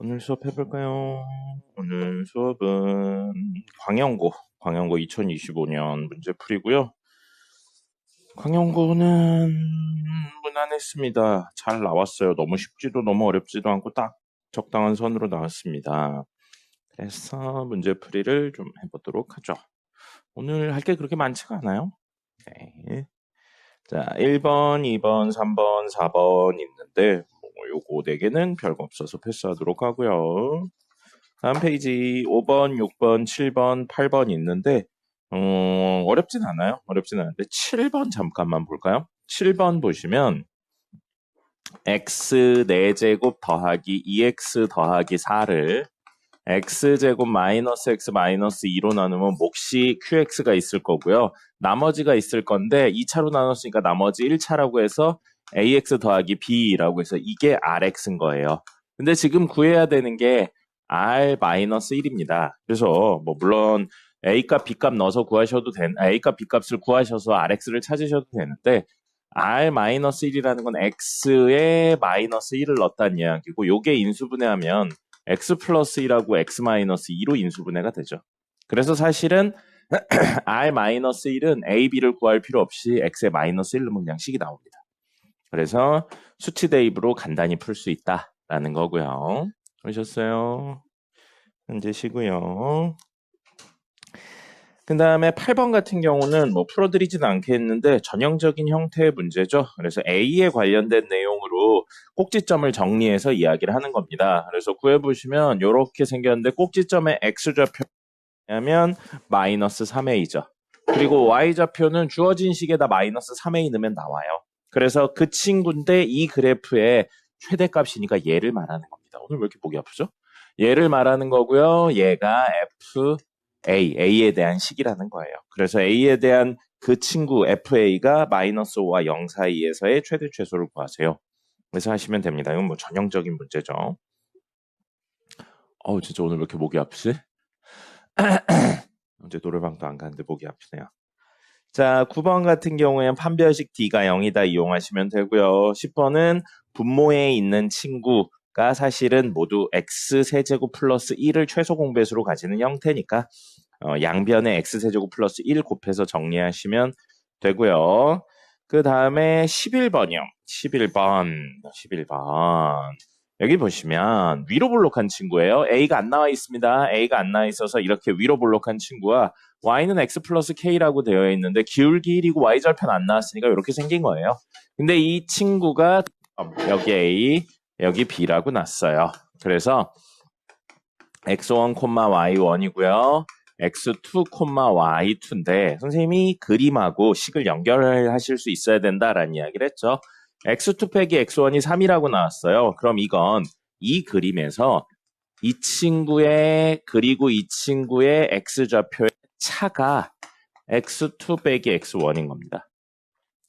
오늘 수업 해볼까요? 오늘 수업은 광영고 2025년 문제풀이고요. 광영고는 무난했습니다. 잘 나왔어요. 너무 쉽지도 너무 어렵지도 않고 딱 적당한 선으로 나왔습니다. 그래서 문제풀이를 좀 해보도록 하죠. 오늘 할 게 그렇게 많지가 않아요. 네. 자, 1번, 2번, 3번, 4번 있는데 요거 4개는 별거 없어서 패스하도록 하고요. 다음 페이지 5번, 6번, 7번, 8번 있는데 어렵진 않아요. 어렵진 않은데 7번 잠깐만 볼까요? 7번 보시면 x 4제곱 더하기 2x 더하기 4를 x제곱 마이너스 x 마이너스 2로 나누면 몫이 qx가 있을 거고요. 나머지가 있을 건데 2차로 나눴으니까 나머지 1차라고 해서 ax 더하기 b라고 해서 이게 rx인 거예요. 근데 지금 구해야 되는 게 r 마이너스 1입니다. 그래서 뭐 물론 a값 b값 넣어서 구하셔도 a값 b값을 구하셔서 rx를 찾으셔도 되는데 r 마이너스 1이라는 건 x에 마이너스 1을 넣었다는 이야기고 요게 인수분해하면 x 플러스 1하고 x 마이너스 2로 인수분해가 되죠. 그래서 사실은 r 마이너스 1은 a, b를 구할 필요 없이 x에 마이너스 1로 그냥 식이 나옵니다. 그래서 수치 대입으로 간단히 풀 수 있다라는 거고요. 보셨어요? 현재 시고요. 그 다음에 8번 같은 경우는 뭐 풀어드리진 않겠는데 전형적인 형태의 문제죠. 그래서 A에 관련된 내용으로 꼭지점을 정리해서 이야기를 하는 겁니다. 그래서 구해보시면 이렇게 생겼는데 꼭지점의 X좌표냐면 마이너스 3A죠. 그리고 Y좌표는 주어진 식에다 마이너스 3A 넣으면 나와요. 그래서 그 친구인데 이 그래프의 최대값이니까 얘를 말하는 겁니다. 오늘 왜 이렇게 보기 아프죠? 얘를 말하는 거고요. 얘가 A에 대한 식이라는 거예요. 그래서 A에 대한 그 친구 FA가 마이너스 5와 0 사이에서의 최대 최소를 구하세요. 그래서 하시면 됩니다. 이건 뭐 전형적인 문제죠. 진짜 오늘 왜 이렇게 목이 아프지? 어제 노래방도 안 가는데 목이 아프네요. 자, 9번 같은 경우에는 판별식 D가 0이다 이용하시면 되고요. 10번은 분모에 있는 친구가 사실은 모두 X세제곱 플러스 1을 최소 공배수로 가지는 형태니까 양변에 X세제곱 플러스 1 곱해서 정리하시면 되고요. 그 다음에 11번이요. 11번. 여기 보시면 위로 볼록한 친구예요. A가 안 나와 있습니다. A가 안 나와 있어서 이렇게 위로 볼록한 친구와 Y는 X 플러스 K라고 되어 있는데 기울기 1이고 Y절편 안 나왔으니까 이렇게 생긴 거예요. 근데 이 친구가 여기 A, 여기 B라고 났어요. 그래서 X1, Y1이고요. X2, Y2인데 선생님이 그림하고 식을 연결하실 수 있어야 된다라는 이야기를 했죠. X2 빼기 X1이 3이라고 나왔어요. 그럼 이건 이 그림에서 이 친구의 그리고 이 친구의 X좌표의 차가 X2 빼기 X1인 겁니다.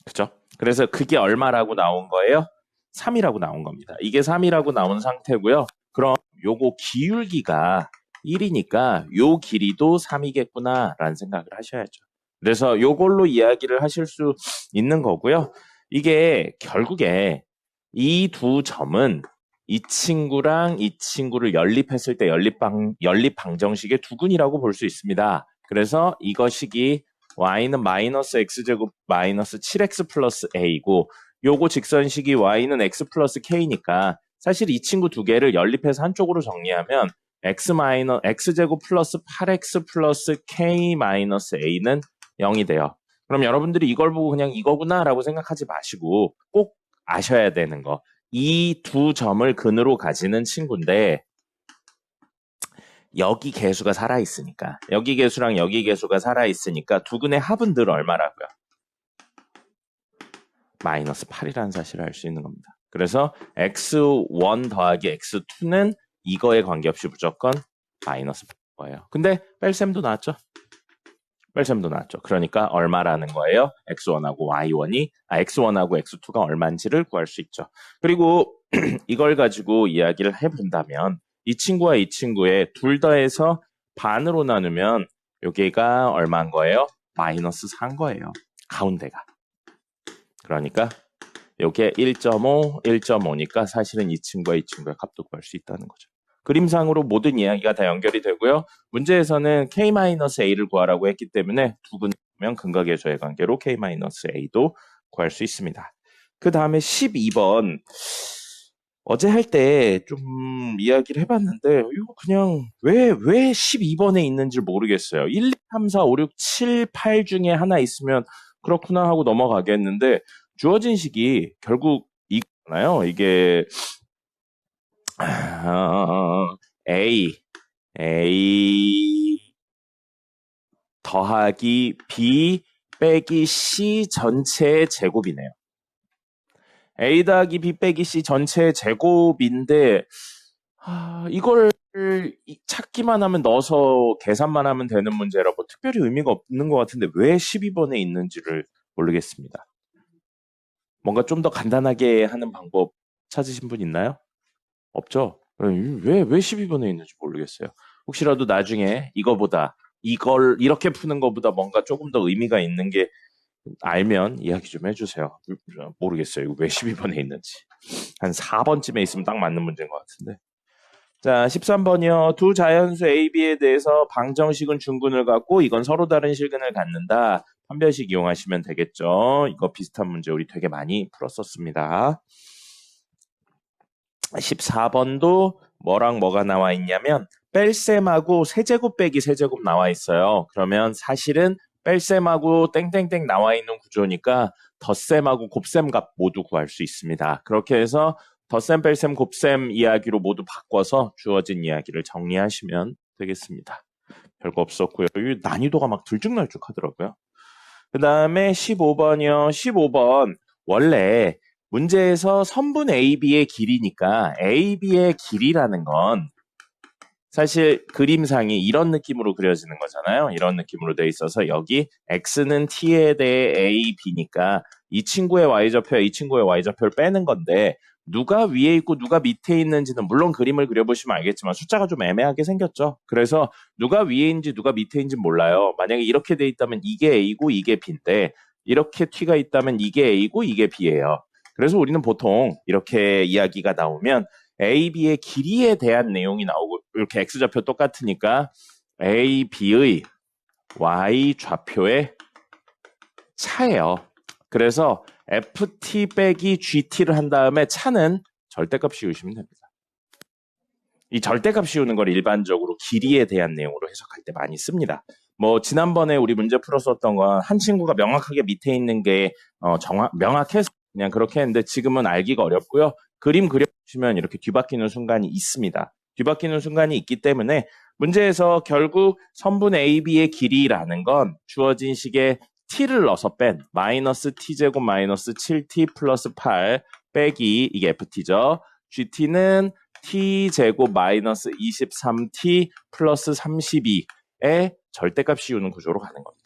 그죠? 그래서 그게 얼마라고 나온 거예요? 3이라고 나온 겁니다. 이게 3이라고 나온 상태고요. 그럼 요거 기울기가 1이니까 요 길이도 3이겠구나 라는 생각을 하셔야죠. 그래서 요걸로 이야기를 하실 수 있는 거고요. 이게 결국에 이 두 점은 이 친구랑 이 친구를 연립했을 때 연립 방정식의 두근이라고 볼 수 있습니다. 그래서 이것이 y는 마이너스 x제곱 마이너스 7x 플러스 a고 요거 직선식이 y는 x 플러스 k니까 사실 이 친구 두 개를 연립해서 한쪽으로 정리하면 x제곱 플러스 8x 플러스 k 마이너스 a는 0이 돼요. 그럼 여러분들이 이걸 보고 그냥 이거구나 라고 생각하지 마시고 꼭 아셔야 되는 거. 이 두 점을 근으로 가지는 친구인데 여기 개수가 살아있으니까 여기 개수랑 여기 개수가 살아있으니까 두 근의 합은 늘 얼마라고요? 마이너스 8이라는 사실을 알 수 있는 겁니다. 그래서 x1 더하기 x2는 이거에 관계없이 무조건 마이너스 8인 거예요. 근데 뺄셈도 나왔죠? 그러니까 얼마라는 거예요? x1하고 x1하고 x2가 얼마인지를 구할 수 있죠. 그리고 이걸 가지고 이야기를 해본다면 이 친구와 이 친구의 둘 더해서 반으로 나누면 여기가 얼마인 거예요? 마이너스 4인 거예요. 가운데가. 그러니까 이게 1.5, 1.5니까 사실은 이 친구와 이 친구의 값도 구할 수 있다는 거죠. 그림상으로 모든 이야기가 다 연결이 되고요. 문제에서는 K-A를 구하라고 했기 때문에 두 근면 근각의 저의 관계로 K-A도 구할 수 있습니다. 그 다음에 12번. 어제 할 때 좀 이야기를 해봤는데, 이거 그냥 왜 12번에 있는지 모르겠어요. 1, 2, 3, 4, 5, 6, 7, 8 중에 하나 있으면 그렇구나 하고 넘어가겠는데, 주어진 식이 결국 이거잖아요. 이게, A 더하기 B 빼기 C 전체의 제곱이네요. A 더하기 B 빼기 C 전체의 제곱인데, 이걸 찾기만 하면 넣어서 계산만 하면 되는 문제라 뭐 특별히 의미가 없는 것 같은데 왜 12번에 있는지를 모르겠습니다. 뭔가 좀 더 간단하게 하는 방법 찾으신 분 있나요? 없죠? 왜 12번에 있는지 모르겠어요. 혹시라도 나중에 이걸 이렇게 푸는 것보다 뭔가 조금 더 의미가 있는 게 알면 이야기 좀 해주세요. 모르겠어요. 이거 왜 12번에 있는지. 한 4번쯤에 있으면 딱 맞는 문제인 것 같은데. 자, 13번이요. 두 자연수 A, B에 대해서 방정식은 중근을 갖고 이건 서로 다른 실근을 갖는다. 판별식 이용하시면 되겠죠. 이거 비슷한 문제 우리 되게 많이 풀었었습니다. 14번도 뭐랑 뭐가 나와 있냐면 뺄셈하고 세제곱 빼기 세제곱 나와 있어요. 그러면 사실은 뺄셈하고 땡땡땡 나와 있는 구조니까 덧셈하고 곱셈 값 모두 구할 수 있습니다. 그렇게 해서 덧셈, 뺄셈, 곱셈 이야기로 모두 바꿔서 주어진 이야기를 정리하시면 되겠습니다. 별거 없었고요. 난이도가 막 들쭉날쭉 하더라고요. 그 다음에 15번이요. 15번 원래 문제에서 선분 AB의 길이니까 AB의 길이라는 건 사실 그림상이 이런 느낌으로 그려지는 거잖아요. 이런 느낌으로 돼 있어서 여기 X는 T에 대해 A, B니까 이 친구의 Y좌표와 이 친구의 Y좌표를 빼는 건데 누가 위에 있고 누가 밑에 있는지는 물론 그림을 그려보시면 알겠지만 숫자가 좀 애매하게 생겼죠. 그래서 누가 위에인지 누가 밑에인지 몰라요. 만약에 이렇게 돼 있다면 이게 A고 이게 B인데 이렇게 T가 있다면 이게 A고 이게 B예요. 그래서 우리는 보통 이렇게 이야기가 나오면 A, B의 길이에 대한 내용이 나오고 이렇게 X좌표 똑같으니까 A, B의 Y 좌표의 차예요. 그래서 FT 빼기 GT를 한 다음에 차는 절대값 씌우시면 됩니다. 이 절대값 씌우는 걸 일반적으로 길이에 대한 내용으로 해석할 때 많이 씁니다. 뭐 지난번에 우리 문제 풀었었던 건 한 친구가 명확하게 밑에 있는 게 명확해서 그냥 그렇게 했는데 지금은 알기가 어렵고요. 그림 그려보시면 이렇게 뒤바뀌는 순간이 있습니다. 뒤바뀌는 순간이 있기 때문에 문제에서 결국 선분 AB의 길이라는 건 주어진 식의 t를 넣어서 뺀 마이너스 t제곱 마이너스 7t 플러스 8 빼기 이게 ft죠. gt는 t제곱 마이너스 23t 플러스 32의 절대값 씌우는 구조로 가는 겁니다.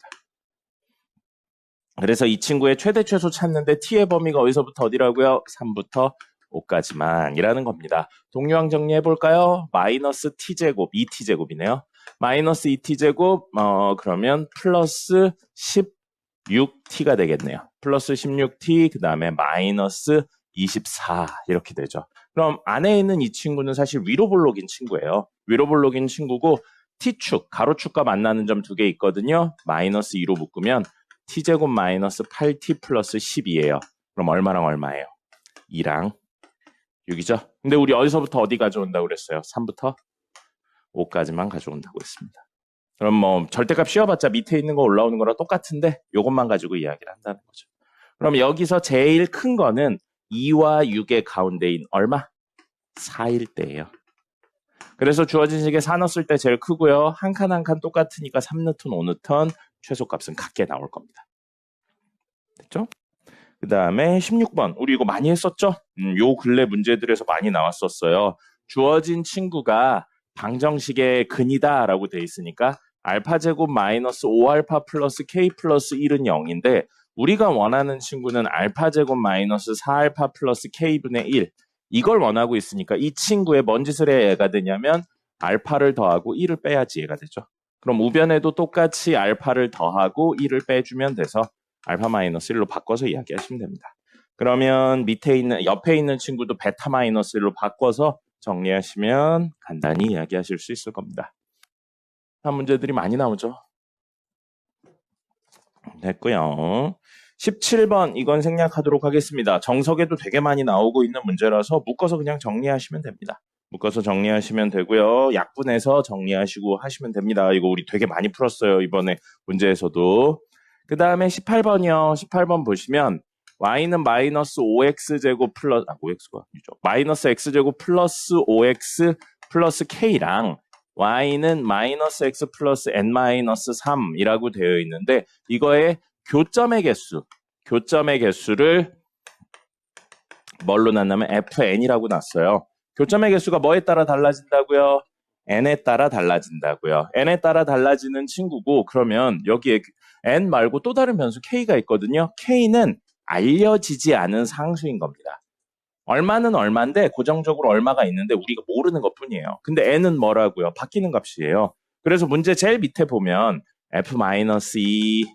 그래서 이 친구의 최대 최소 찾는데 t의 범위가 어디서부터 어디라고요? 3부터 5까지만 이라는 겁니다. 동요항 정리해볼까요? 마이너스 t제곱, 2t제곱이네요. 마이너스 2t제곱, 그러면 플러스 16t가 되겠네요. 플러스 16t, 그 다음에 마이너스 24 이렇게 되죠. 그럼 안에 있는 이 친구는 사실 위로 볼록인 친구예요. 위로 볼록인 친구고 t축, 가로축과 만나는 점 두 개 있거든요. 마이너스 2로 묶으면 t제곱 마이너스 8t 플러스 10이에요. 그럼 얼마랑 얼마예요? 2랑 6이죠. 근데 우리 어디서부터 어디 가져온다고 그랬어요? 3부터 5까지만 가져온다고 했습니다. 그럼 뭐 절대값 씌워봤자 밑에 있는 거 올라오는 거랑 똑같은데 이것만 가지고 이야기를 한다는 거죠. 그럼 여기서 제일 큰 거는 2와 6의 가운데인 얼마? 4일 때예요. 그래서 주어진 식에 4 넣었을 때 제일 크고요. 한 칸 한 칸 똑같으니까 3뉴턴, 5뉴턴 최소값은 같게 나올 겁니다. 됐죠? 그 다음에 16번. 우리 이거 많이 했었죠? 요 근래 문제들에서 많이 나왔었어요. 주어진 친구가 방정식의 근이다 라고 돼 있으니까 알파제곱 마이너스 5알파 플러스 k 플러스 1은 0인데 우리가 원하는 친구는 알파제곱 마이너스 4알파 플러스 k분의 1 이걸 원하고 있으니까 이 친구의 뭔 짓을 해야 얘가 되냐면 알파를 더하고 1을 빼야지 얘가 되죠. 그럼 우변에도 똑같이 알파를 더하고 1을 빼주면 돼서 알파 마이너스 1로 바꿔서 이야기하시면 됩니다. 그러면 옆에 있는 친구도 베타 마이너스 1로 바꿔서 정리하시면 간단히 이야기하실 수 있을 겁니다. 다음 문제들이 많이 나오죠. 됐고요. 17번 이건 생략하도록 하겠습니다. 정석에도 되게 많이 나오고 있는 문제라서 묶어서 그냥 정리하시면 됩니다. 묶어서 정리하시면 되고요. 약분해서 정리하시고 하시면 됩니다. 이거 우리 되게 많이 풀었어요. 이번에 문제에서도. 그 다음에 18번이요. 18번 보시면 y는 마이너스 5x제곱 플러스 5x가 아니죠. 마이너스 x제곱 플러스 5x 플러스 k랑 y는 마이너스 x 플러스 n 마이너스 3이라고 되어 있는데 이거의 교점의 개수를 뭘로 놨냐면 fn이라고 놨어요. 교점의 개수가 뭐에 따라 달라진다고요? n에 따라 달라진다고요. n에 따라 달라지는 친구고 그러면 여기에 n 말고 또 다른 변수 k가 있거든요. k는 알려지지 않은 상수인 겁니다. 얼마는 얼마인데 고정적으로 얼마가 있는데 우리가 모르는 것뿐이에요. 근데 n은 뭐라고요? 바뀌는 값이에요. 그래서 문제 제일 밑에 보면 f-2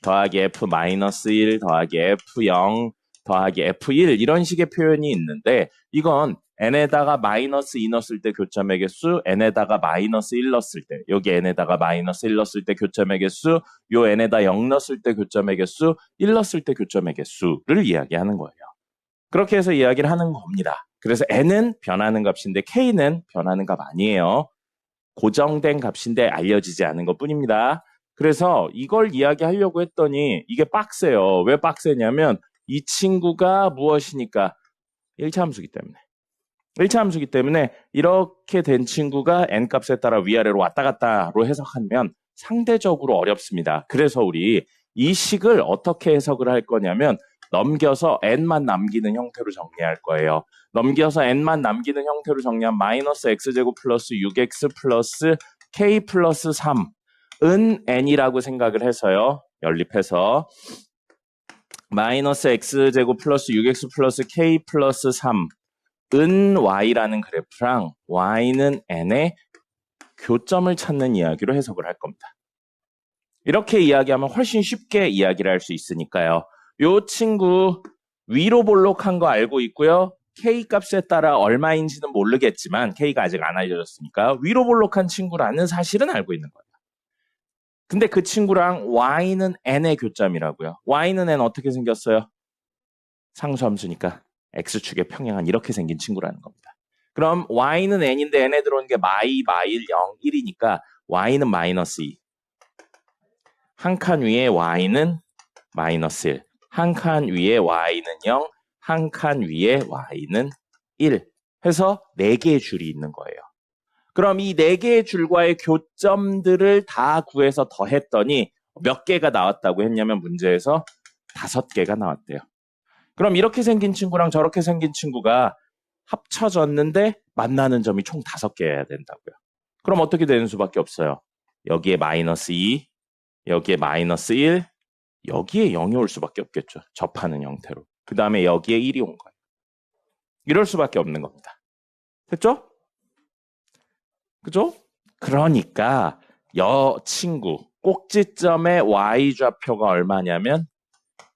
더하기 f-1 더하기 f0 더하기 f1 이런 식의 표현이 있는데 이건 n에다가 마이너스 2 넣었을 때 교점의 개수, n에다가 마이너스 1 넣었을 때, 여기 n에다가 마이너스 1 넣었을 때 교점의 개수, 요 n에다 0 넣었을 때 교점의 개수, 1 넣었을 때 교점의 개수를 이야기하는 거예요. 그렇게 해서 이야기를 하는 겁니다. 그래서 n은 변하는 값인데 k는 변하는 값 아니에요. 고정된 값인데 알려지지 않은 것뿐입니다. 그래서 이걸 이야기하려고 했더니 이게 빡세요. 왜 빡세냐면 이 친구가 무엇이니까 1차 함수기 때문에. 1차 함수기 때문에 이렇게 된 친구가 n값에 따라 위아래로 왔다 갔다로 해석하면 상대적으로 어렵습니다. 그래서 우리 이 식을 어떻게 해석을 할 거냐면 넘겨서 n만 남기는 형태로 정리할 거예요. 넘겨서 n만 남기는 형태로 정리한 마이너스 x제곱 플러스 6x 플러스 k 플러스 3은 n이라고 생각을 해서요. 연립해서 마이너스 x제곱 플러스 6x 플러스 k 플러스 3은 y라는 그래프랑 y는 n의 교점을 찾는 이야기로 해석을 할 겁니다. 이렇게 이야기하면 훨씬 쉽게 이야기를 할 수 있으니까요. 요 친구 위로 볼록한 거 알고 있고요. k 값에 따라 얼마인지는 모르겠지만 k가 아직 안 알려졌으니까 위로 볼록한 친구라는 사실은 알고 있는 거예요. 근데 그 친구랑 y는 n의 교점이라고요. y는 n 어떻게 생겼어요? 상수함수니까 x축의 평행한 이렇게 생긴 친구라는 겁니다. 그럼 y는 n인데 n에 들어오는 게 마일, 0, 1이니까 y는 마이너스 2. 한 칸 위에 y는 마이너스 1. 한 칸 위에 y는 0. 한 칸 위에 y는 1. 해서 4개의 줄이 있는 거예요. 그럼 이 4개의 줄과의 교점들을 다 구해서 더했더니 몇 개가 나왔다고 했냐면 문제에서 5개가 나왔대요. 그럼 이렇게 생긴 친구랑 저렇게 생긴 친구가 합쳐졌는데 만나는 점이 총 5개여야 된다고요. 그럼 어떻게 되는 수밖에 없어요. 여기에 마이너스 2, 여기에 마이너스 1, 여기에 0이 올 수밖에 없겠죠. 접하는 형태로. 그 다음에 여기에 1이 온 거예요. 이럴 수밖에 없는 겁니다. 됐죠? 그죠? 그러니까 여 친구 꼭지점의 y좌표가 얼마냐면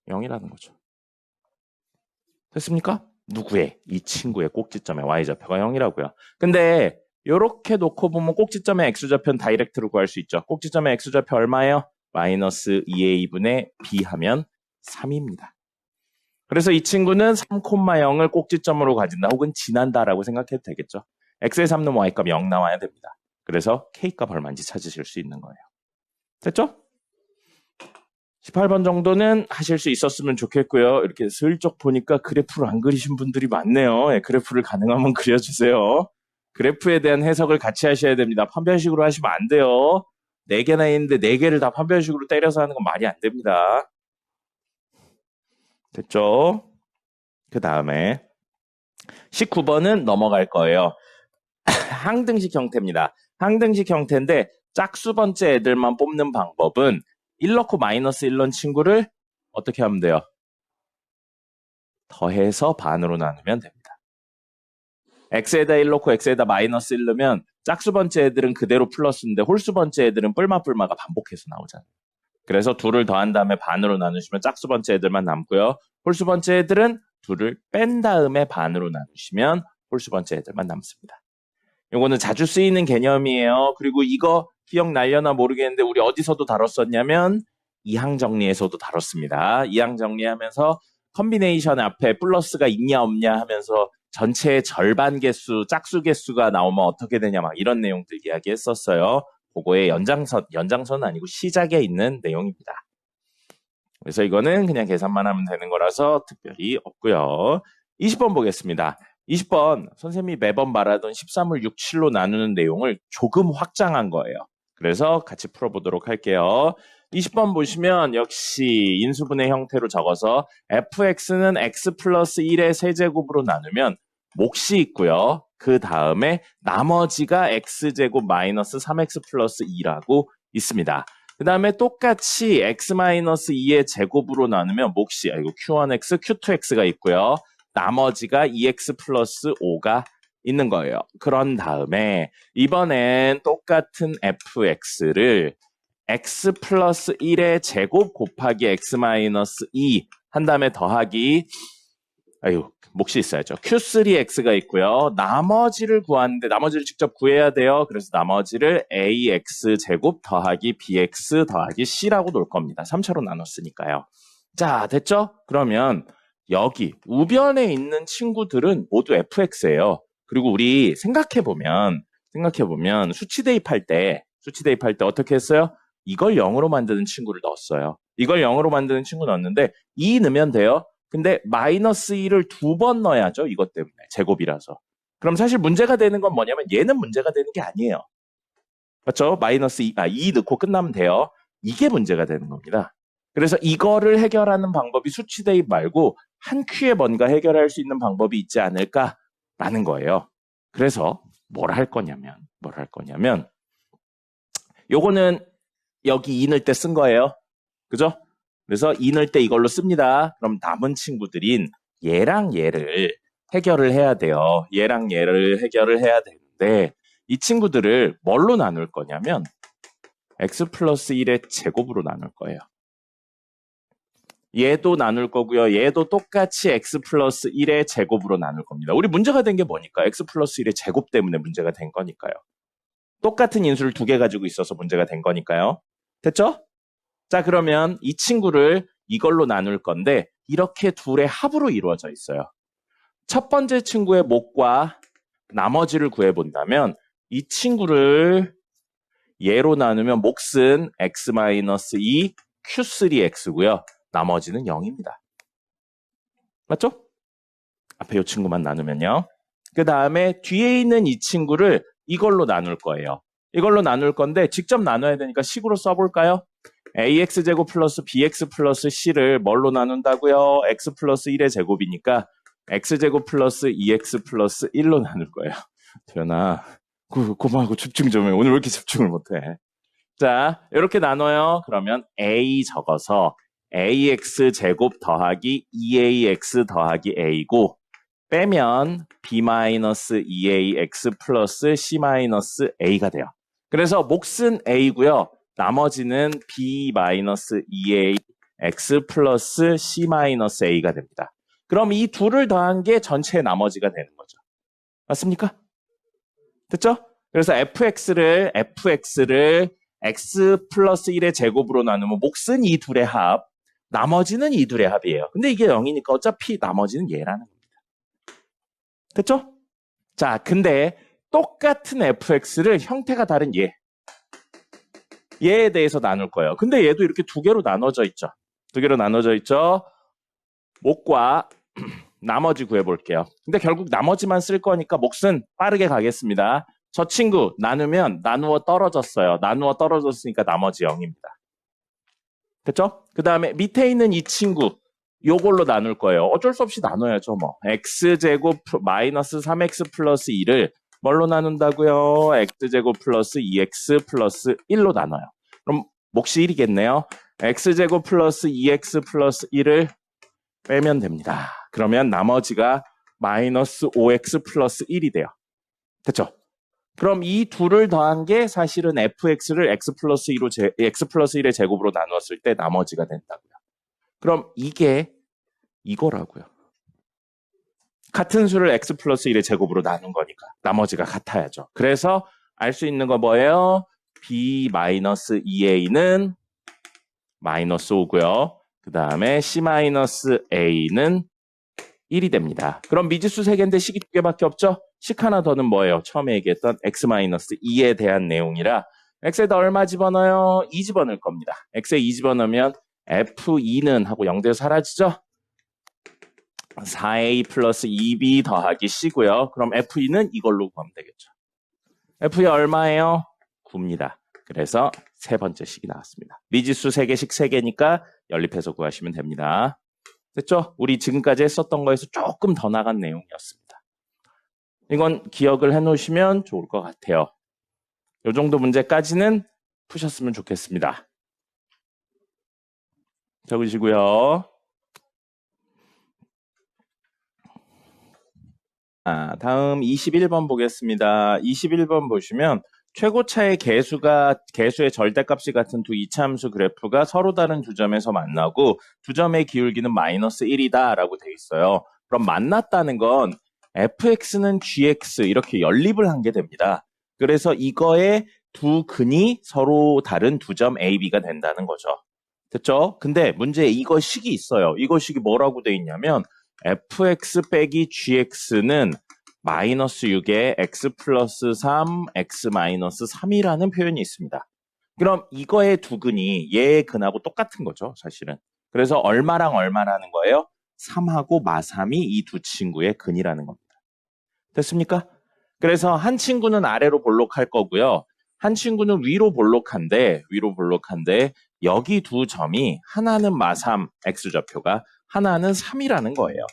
0이라는 거죠. 됐습니까? 누구의? 이 친구의 꼭지점의 y좌표가 0이라고요. 근데 이렇게 놓고 보면 꼭지점의 x좌표는 다이렉트로 구할 수 있죠. 꼭지점의 x좌표 얼마예요? 마이너스 2a분의 b 하면 3입니다. 그래서 이 친구는 3,0을 꼭지점으로 가진다 혹은 지난다라고 생각해도 되겠죠. x에 3는 y값 0 나와야 됩니다. 그래서 k값 얼마인지 찾으실 수 있는 거예요. 됐죠? 18번 정도는 하실 수 있었으면 좋겠고요. 이렇게 슬쩍 보니까 그래프를 안 그리신 분들이 많네요. 그래프를 가능하면 그려주세요. 그래프에 대한 해석을 같이 하셔야 됩니다. 판별식으로 하시면 안 돼요. 4개나 있는데 4개를 다 판별식으로 때려서 하는 건 말이 안 됩니다. 됐죠? 그 다음에 19번은 넘어갈 거예요. 항등식 형태입니다. 항등식 형태인데 짝수 번째 애들만 뽑는 방법은 1 넣고 마이너스 1 넣은 친구를 어떻게 하면 돼요? 더해서 반으로 나누면 됩니다. x에다 1 넣고 x에다 마이너스 1 넣으면 짝수 번째 애들은 그대로 플러스인데 홀수 번째 애들은 뿔마뿔마가 반복해서 나오잖아요. 그래서 둘을 더한 다음에 반으로 나누시면 짝수 번째 애들만 남고요. 홀수 번째 애들은 둘을 뺀 다음에 반으로 나누시면 홀수 번째 애들만 남습니다. 요거는 자주 쓰이는 개념이에요. 그리고 이거 기억날려나 모르겠는데 우리 어디서도 다뤘었냐면 이항 정리에서도 다뤘습니다. 이항 정리하면서 컨비네이션 앞에 플러스가 있냐 없냐 하면서 전체의 절반 개수, 짝수 개수가 나오면 어떻게 되냐 막 이런 내용들 이야기했었어요. 그거의 연장선은 아니고 시작에 있는 내용입니다. 그래서 이거는 그냥 계산만 하면 되는 거라서 특별히 없고요. 20번 보겠습니다. 20번 선생님이 매번 말하던 13을 6, 7로 나누는 내용을 조금 확장한 거예요. 그래서 같이 풀어보도록 할게요. 20번 보시면 역시 인수분해 형태로 적어서 fx는 x 플러스 1의 세제곱으로 나누면 몫이 있고요. 그 다음에 나머지가 x제곱 마이너스 3x 플러스 2라고 있습니다. 그 다음에 똑같이 x-2의 제곱으로 나누면 몫이 q1x, q2x가 있고요. 나머지가 2x 플러스 5가 있는 거예요. 그런 다음에 이번엔 똑같은 fx를 x 플러스 1의 제곱 곱하기 x-2 한 다음에 더하기 몫이 있어야죠. q3x가 있고요. 나머지를 구하는데 나머지를 직접 구해야 돼요. 그래서 나머지를 ax 제곱 더하기 bx 더하기 c라고 놓을 겁니다. 3차로 나눴으니까요. 자, 됐죠? 그러면 여기 우변에 있는 친구들은 모두 fx예요. 그리고 우리 생각해보면 수치 대입할 때 어떻게 했어요? 이걸 0으로 만드는 친구를 넣었어요. 이걸 0으로 만드는 친구 넣었는데 2 넣으면 돼요. 근데 마이너스 2를 2번 넣어야죠. 이것 때문에. 제곱이라서. 그럼 사실 문제가 되는 건 뭐냐면 얘는 문제가 되는 게 아니에요. 맞죠? 마이너스 2 넣고 끝나면 돼요. 이게 문제가 되는 겁니다. 그래서 이거를 해결하는 방법이 수치 대입 말고 한 큐에 뭔가 해결할 수 있는 방법이 있지 않을까라는 거예요. 그래서 뭘 할 거냐면 요거는 여기 2 넣을 때 쓴 거예요. 그죠? 그래서 2 넣을 때 이걸로 씁니다. 그럼 남은 친구들인 얘랑 얘를 해결을 해야 돼요. 얘랑 얘를 해결을 해야 되는데 이 친구들을 뭘로 나눌 거냐면 x 플러스 1의 제곱으로 나눌 거예요. 얘도 나눌 거고요. 얘도 똑같이 x 플러스 1의 제곱으로 나눌 겁니다. 우리 문제가 된 게 뭐니까? x 플러스 1의 제곱 때문에 문제가 된 거니까요. 똑같은 인수를 2개 가지고 있어서 문제가 된 거니까요. 됐죠? 자, 그러면 이 친구를 이걸로 나눌 건데 이렇게 둘의 합으로 이루어져 있어요. 첫 번째 친구의 몫과 나머지를 구해본다면 이 친구를 얘로 나누면 몫은 x-2 q3x고요. 나머지는 0입니다. 맞죠? 앞에 이 친구만 나누면요. 그 다음에 뒤에 있는 이 친구를 이걸로 나눌 거예요. 이걸로 나눌 건데 직접 나눠야 되니까 식으로 써볼까요? ax제곱 플러스 bx 플러스 c를 뭘로 나눈다고요? x 플러스 1의 제곱이니까 x제곱 플러스 2x 플러스 1로 나눌 거예요. 도연아, 고마워 집중 좀 해. 오늘 왜 이렇게 집중을 못해? 자, 이렇게 나눠요. 그러면 a 적어서 ax 제곱 더하기 2ax 더하기 a고 빼면 b-2ax 플러스 c-a가 돼요. 그래서 몫은 a고요. 나머지는 b-2ax 플러스 c-a가 됩니다. 그럼 이 둘을 더한 게 전체의 나머지가 되는 거죠. 맞습니까? 됐죠? 그래서 fx를 x 플러스 1의 제곱으로 나누면 몫은 이 둘의 합, 나머지는 이 둘의 합이에요. 근데 이게 0이니까 어차피 나머지는 얘라는 겁니다. 됐죠? 자, 근데 똑같은 fx를 형태가 다른 얘에 대해서 나눌 거예요. 근데 얘도 이렇게 2개로 나눠져 있죠. 2개로 나눠져 있죠. 몫과 나머지 구해볼게요. 근데 결국 나머지만 쓸 거니까 몫은 빠르게 가겠습니다. 저 친구 나누면 나누어 떨어졌어요. 나누어 떨어졌으니까 나머지 0입니다. 됐죠? 그 다음에 밑에 있는 이 친구 요걸로 나눌 거예요. 어쩔 수 없이 나눠야죠. 뭐 x제곱 마이너스 3x 플러스 2를 뭘로 나눈다고요? x제곱 플러스 2x 플러스 1로 나눠요. 그럼 몫이 1이겠네요. x제곱 플러스 2x 플러스 1을 빼면 됩니다. 그러면 나머지가 마이너스 5x 플러스 1이 돼요. 됐죠? 그럼 이 둘을 더한 게 사실은 fx를 x 플러스 1의 제곱으로 나누었을 때 나머지가 된다고요. 그럼 이게 이거라고요. 같은 수를 x 플러스 1의 제곱으로 나눈 거니까 나머지가 같아야죠. 그래서 알 수 있는 거 뭐예요? b 마이너스 2a는 마이너스 5고요. 그 다음에 c 마이너스 a는 1이 됩니다. 그럼 미지수 3개인데 식이 2개밖에 없죠? 식 하나 더는 뭐예요? 처음에 얘기했던 x 마이너스 2에 대한 내용이라 x에다 얼마 집어넣어요? 2 집어넣을 겁니다. x에 2 집어넣으면 f2는 하고 0대에서 사라지죠? 4a 플러스 2b 더하기 c고요. 그럼 f2는 이걸로 구하면 되겠죠. f2 얼마예요? 9입니다. 그래서 세 번째 식이 나왔습니다. 미지수 3개씩 3개니까 연립해서 구하시면 됩니다. 됐죠? 우리 지금까지 했었던 거에서 조금 더 나간 내용이었습니다. 이건 기억을 해놓으시면 좋을 것 같아요. 이 정도 문제까지는 푸셨으면 좋겠습니다. 적으시고요. 다음 21번 보겠습니다. 21번 보시면 최고차의 개수의 절대값이 같은 두 이차함수 그래프가 서로 다른 두 점에서 만나고 두 점의 기울기는 마이너스 1이다 라고 돼 있어요. 그럼 만났다는 건 fx는 gx 이렇게 연립을 한 게 됩니다. 그래서 이거의 두 근이 서로 다른 두 점 a, b가 된다는 거죠. 됐죠? 근데 문제에 이거 식이 있어요. 이거 식이 뭐라고 돼 있냐면 fx 빼기 gx는 마이너스 6에 x 플러스 3, x 마이너스 3이라는 표현이 있습니다. 그럼 이거의 두 근이 얘의 근하고 똑같은 거죠, 사실은. 그래서 얼마랑 얼마라는 거예요? 3하고 마3이 이 두 친구의 근이라는 겁니다. 됐습니까? 그래서 한 친구는 아래로 볼록할 거고요. 한 친구는 위로 볼록한데 여기 두 점이 하나는 마3, x좌표가 하나는 3이라는 거예요.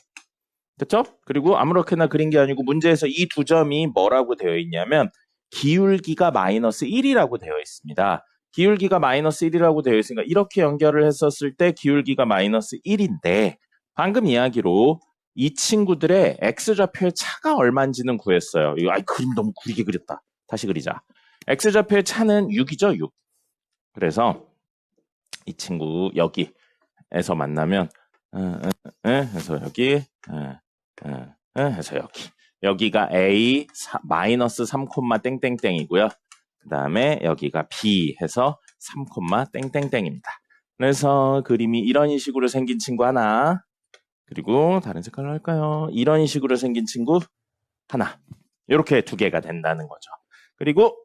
됐죠? 그리고 아무렇게나 그린 게 아니고 문제에서 이 두 점이 뭐라고 되어 있냐면 기울기가 마이너스 1이라고 되어 있습니다. 기울기가 마이너스 1이라고 되어 있으니까 이렇게 연결을 했었을 때 기울기가 마이너스 1인데 방금 이야기로 이 친구들의 x좌표의 차가 얼마인지는 구했어요. 이거 그림 너무 구리게 그렸다. 다시 그리자. x좌표의 차는 6이죠, 6. 그래서 이 친구 여기에서 만나면 해서 여기 해서 여기가 a 마이너스 3, 땡땡땡이고요. 그 다음에 여기가 b 해서 3, 땡땡땡입니다. 그래서 그림이 이런 식으로 생긴 친구 하나, 그리고 다른 색깔로 할까요? 이런 식으로 생긴 친구 하나, 이렇게 두 개가 된다는 거죠. 그리고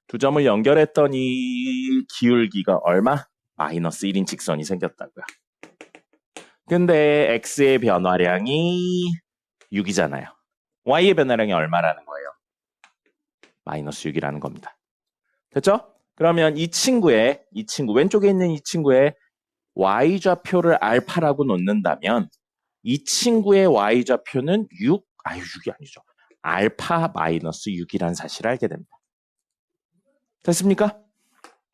두 점을 연결했더니 기울기가 얼마? 마이너스 1인 직선이 생겼다고요. 근데 x의 변화량이 6이잖아요. y의 변화량이 얼마라는 거예요? 마이너스 6이라는 겁니다. 됐죠? 그러면 이 친구 왼쪽에 있는 이 친구의 y좌표를 알파라고 놓는다면 이 친구의 y좌표는 6이 아니죠. 알파 마이너스 6이라는 사실을 알게 됩니다. 됐습니까?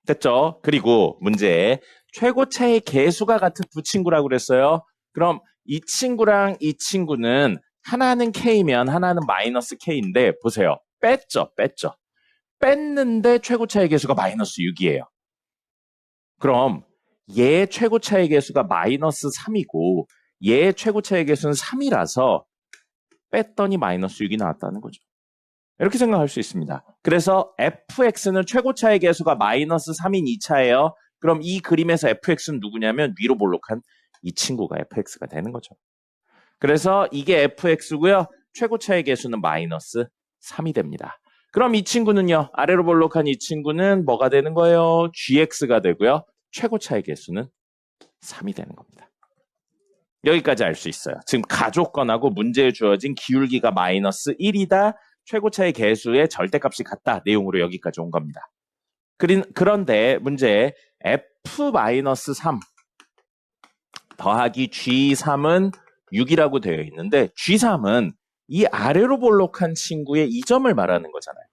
됐죠? 그리고 문제에 최고차의 개수가 같은 두 친구라고 그랬어요. 그럼 이 친구랑 이 친구는 하나는 k면 하나는 마이너스 k인데 보세요. 뺐죠. 뺐는데 최고차의 개수가 마이너스 6이에요. 그럼 얘 최고차의 개수가 마이너스 3이고 얘 최고차의 개수는 3이라서 뺐더니 마이너스 6이 나왔다는 거죠. 이렇게 생각할 수 있습니다. 그래서 fx는 최고차의 개수가 마이너스 3인 2차예요. 그럼 이 그림에서 fx는 누구냐면 위로 볼록한 이 친구가 fx가 되는 거죠. 그래서 이게 fx고요. 최고차의 개수는 마이너스 3이 됩니다. 그럼 이 친구는요. 아래로 볼록한 이 친구는 뭐가 되는 거예요? gx가 되고요. 최고차의 개수는 3이 되는 겁니다. 여기까지 알 수 있어요. 지금 가족건하고 문제에 주어진 기울기가 마이너스 1이다. 최고차의 개수의 절대값이 같다. 내용으로 여기까지 온 겁니다. 그런데 문제에 f-3 더하기 g3은 6이라고 되어 있는데 g3은 이 아래로 볼록한 친구의 이 점을 말하는 거잖아요.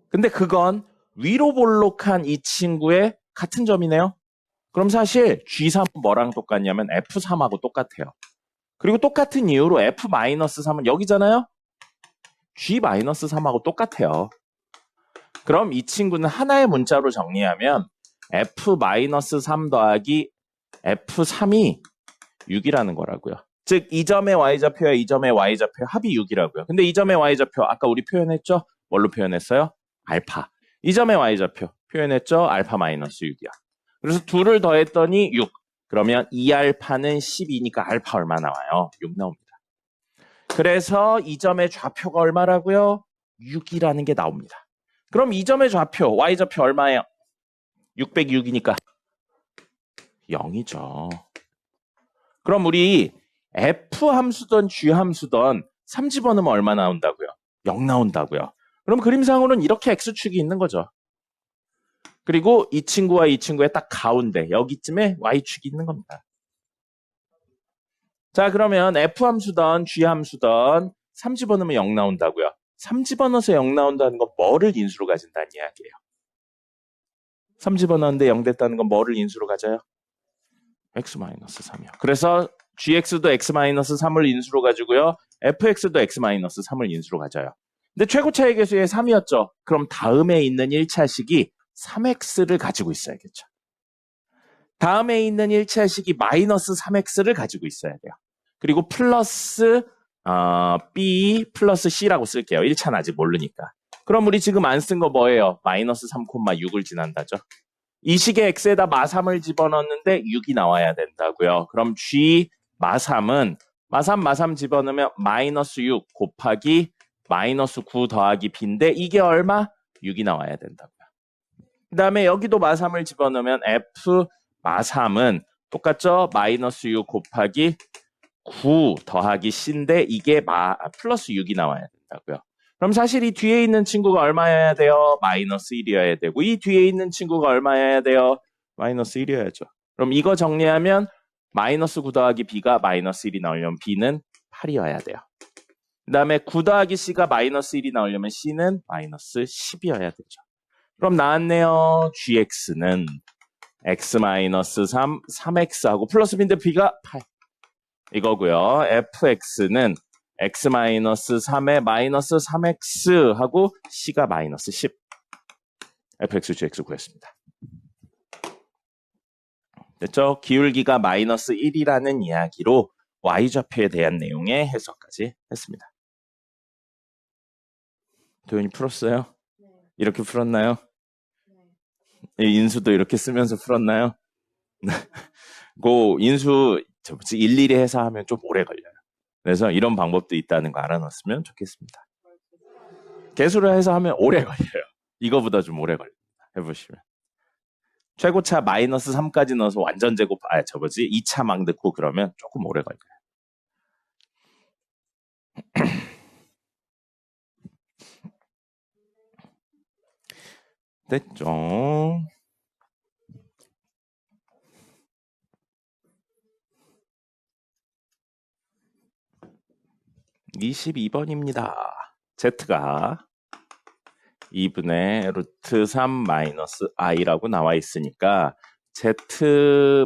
근데 그건 위로 볼록한 이 친구의 같은 점이네요. 그럼 사실 g3은 뭐랑 똑같냐면 f3하고 똑같아요. 그리고 똑같은 이유로 f-3은 여기잖아요. g-3하고 똑같아요. 그럼 이 친구는 하나의 문자로 정리하면 f-3 더하기 f3이 6이라는 거라고요. 즉, 이 점의 y좌표와 이 점의 y좌표 합이 6이라고요. 근데 이 점의 y좌표 아까 우리 표현했죠? 뭘로 표현했어요? 알파. 이 점의 y좌표 표현했죠? 알파 마이너스 6이야. 그래서 둘을 더했더니 6. 그러면 2알파는 12니까 알파 얼마 나와요? 6 나옵니다. 그래서 이 점의 좌표가 얼마라고요? 6이라는 게 나옵니다. 그럼 이 점의 좌표, y좌표 얼마예요? 606이니까 0이죠. 그럼 우리 f 함수든 g 함수든 3 집어넣으면 얼마 나온다고요? 0 나온다고요. 그럼 그림상으로는 이렇게 x축이 있는 거죠. 그리고 이 친구와 이 친구의 딱 가운데 여기쯤에 y축이 있는 겁니다. 자, 그러면 f 함수든 g 함수든 3 집어넣으면 0 나온다고요. 3 집어넣어서 0 나온다는 건 뭐를 인수로 가진다는 이야기예요? 3 집어넣었는데 0 됐다는 건 뭐를 인수로 가져요? x-3이요. 그래서 gx도 x-3을 인수로 가지고요. fx도 x-3을 인수로 가져요. 근데 최고차의 계수의 3이었죠. 그럼 다음에 있는 1차식이 3x를 가지고 있어야겠죠. 다음에 있는 1차식이 마이너스 3x를 가지고 있어야 돼요. 그리고 플러스 b 플러스 c라고 쓸게요. 1차는 아직 모르니까. 그럼 우리 지금 안 쓴 거 뭐예요? 마이너스 3,6을 지난다죠. 이 식의 x에다 마3을 집어넣는데 6이 나와야 된다고요. 그럼 g 마3은 마3 집어넣으면 마이너스 6 곱하기 마이너스 9 더하기 b인데 이게 얼마? 6이 나와야 된다고요. 그 다음에 여기도 마3을 집어넣으면 f 마3은 똑같죠? 마이너스 6 곱하기 9 더하기 c인데 이게 플러스 6이 나와야 된다고요. 그럼 사실 이 뒤에 있는 친구가 얼마여야 돼요? 마이너스 1이어야 되고 이 뒤에 있는 친구가 얼마여야 돼요? 마이너스 1이어야죠. 그럼 이거 정리하면 마이너스 9 더하기 b가 마이너스 1이 나오려면 b는 8이어야 돼요. 그 다음에 9 더하기 c가 마이너스 1이 나오려면 c는 마이너스 10이어야 되죠. 그럼 나왔네요. gx는 x-3, 3x하고 플러스 b인데 b가 8. 이거고요. fx는 x-3에 마이너스 3x 하고 c가 마이너스 10. fx, gx 구했습니다. 됐죠? 기울기가 마이너스 1이라는 이야기로 y좌표에 대한 내용의 해석까지 했습니다. 도현이 풀었어요? 네. 이렇게 풀었나요? 네. 인수도 이렇게 쓰면서 풀었나요? 그 인수 일일이 해서 하면 좀 오래 걸려요. 그래서 이런 방법도 있다는 거 알아놨으면 좋겠습니다. 개수를 해서 하면 오래 걸려요. 이거보다 좀 오래 걸립니다. 해보시면. 최고차 마이너스 3까지 넣어서 완전 제곱, 2차 막 넣고 그러면 조금 오래 걸려요. 됐죠? (22번입니다) z가 2분의 루트 3 마이너스 i라고 나와 있으니까 z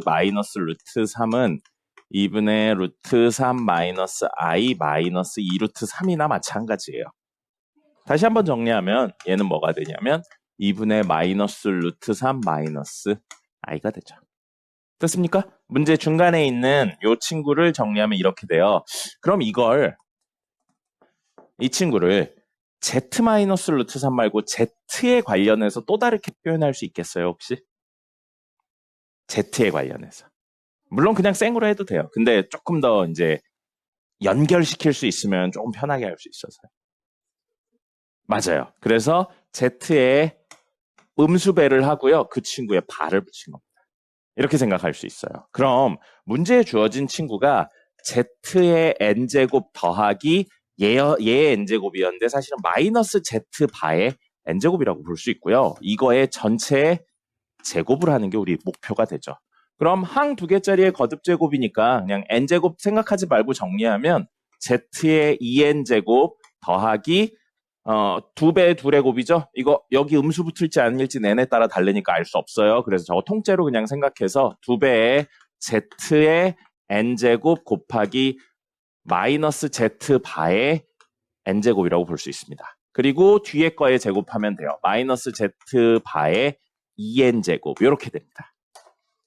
마이너스 루트 3은 2분의 루트 3 마이너스 i 마이너스 2 루트 3이나 마찬가지예요. 다시 한번 정리하면 얘는 뭐가 되냐면 2분의 마이너스 루트 3 마이너스 i가 되죠. 됐습니까? 문제 중간에 있는 이 친구를 정리하면 이렇게 돼요. 그럼 이 친구를 z 마이너스 루트 3 말고 z에 관련해서 또 다르게 표현할 수 있겠어요, 혹시? z에 관련해서. 물론 그냥 생으로 해도 돼요. 근데 조금 더 이제 연결시킬 수 있으면 조금 편하게 할 수 있어서요. 맞아요. 그래서 z에 음수배를 하고요. 그 친구에 발을 붙인 겁니다. 이렇게 생각할 수 있어요. 그럼 문제에 주어진 친구가 z의 n제곱 더하기 얘의 n제곱이었는데 사실은 마이너스 z바의 n제곱이라고 볼 수 있고요. 이거의 전체의 제곱을 하는 게 우리 목표가 되죠. 그럼 항 2개짜리의 거듭제곱이니까 그냥 n제곱 생각하지 말고 정리하면 z의 2n제곱 더하기 2배의 2의 곱이죠. 이거 여기 음수 붙을지 아닐지 n에 따라 다르니까 알 수 없어요. 그래서 저거 통째로 그냥 생각해서 2배의 z의 n제곱 곱하기 마이너스 z바의 n제곱이라고 볼 수 있습니다. 그리고 뒤에 거에 제곱하면 돼요. 마이너스 z바의 2n제곱 이렇게 됩니다.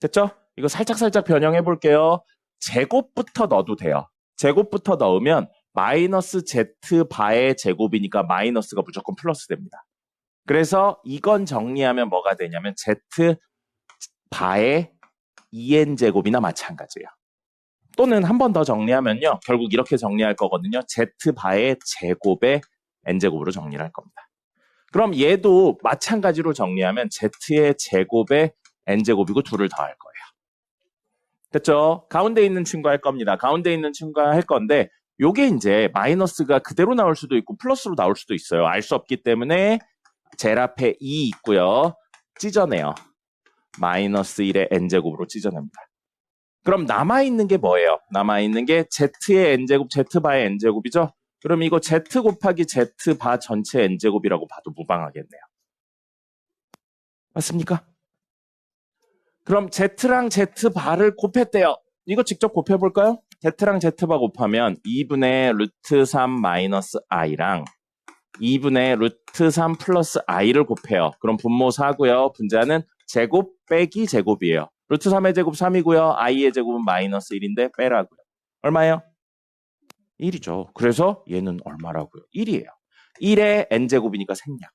됐죠? 이거 살짝 변형해 볼게요. 제곱부터 넣어도 돼요. 제곱부터 넣으면 마이너스 z바의 제곱이니까 마이너스가 무조건 플러스 됩니다. 그래서 이건 정리하면 뭐가 되냐면 z바의 2n제곱이나 마찬가지예요. 또는 한 번 더 정리하면요. 결국 이렇게 정리할 거거든요. z바의 제곱의 n제곱으로 정리를 할 겁니다. 그럼 얘도 마찬가지로 정리하면 z의 제곱의 n제곱이고 2를 더할 거예요. 됐죠? 가운데 있는 친구 할 겁니다. 가운데 있는 친구가 할 건데 요게 이제 마이너스가 그대로 나올 수도 있고 플러스로 나올 수도 있어요. 알 수 없기 때문에 젤 앞에 2 있고요. 찢어내요. 마이너스 1의 n제곱으로 찢어냅니다. 그럼 남아있는 게 뭐예요? 남아있는 게 z의 n제곱, z바의 n제곱이죠? 그럼 이거 z 곱하기 z바 전체 n제곱이라고 봐도 무방하겠네요. 맞습니까? 그럼 z랑 z바를 곱했대요. 이거 직접 곱해볼까요? z랑 z바 곱하면 2분의 루트 3 마이너스 i랑 2분의 루트 3 플러스 i를 곱해요. 그럼 분모 4고요. 분자는 제곱 빼기 제곱이에요. 루트 3의 제곱 3이고요. i의 제곱은 마이너스 1인데 빼라고요. 얼마예요? 1이죠. 그래서 얘는 얼마라고요? 1이에요. 1의 n제곱이니까 생략.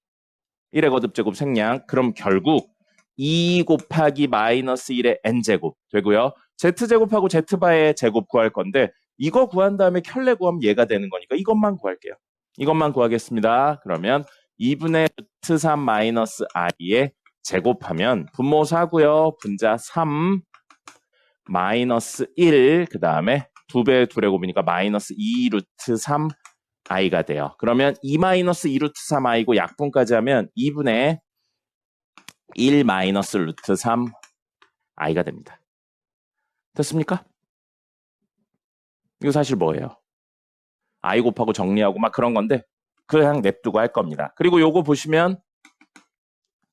1의 거듭제곱 생략. 그럼 결국 2 곱하기 마이너스 1의 n제곱 되고요. z제곱하고 z바의 제곱 구할 건데 이거 구한 다음에 켤레 구하면 얘가 되는 거니까 이것만 구할게요. 이것만 구하겠습니다. 그러면 2분의 루트 3 마이너스 i의 제곱하면 분모 4고요. 분자 3 마이너스 1 그 다음에 2배 2의 곱이니까 마이너스 2 루트 3 i가 돼요. 그러면 2 마이너스 2 루트 3 i고 약분까지 하면 2분의 1 마이너스 루트 3 i가 됩니다. 됐습니까? 이거 사실 뭐예요? i 곱하고 정리하고 막 그런 건데 그냥 냅두고 할 겁니다. 그리고 요거 보시면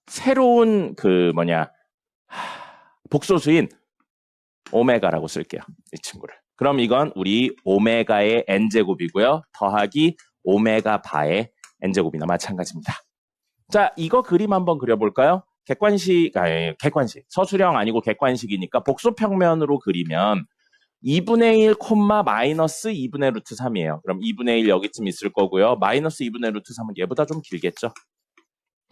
새로운 복소수인 오메가라고 쓸게요. 이 친구를. 그럼 이건 우리 오메가의 n제곱이고요. 더하기 오메가 바의 n제곱이나 마찬가지입니다. 자, 이거 그림 한번 그려볼까요? 객관식. 서술형 아니고 객관식이니까 복소평면으로 그리면 2분의 1, 마이너스 2분의 루트 3이에요. 그럼 2분의 1 여기쯤 있을 거고요. 마이너스 2분의 루트 3은 얘보다 좀 길겠죠.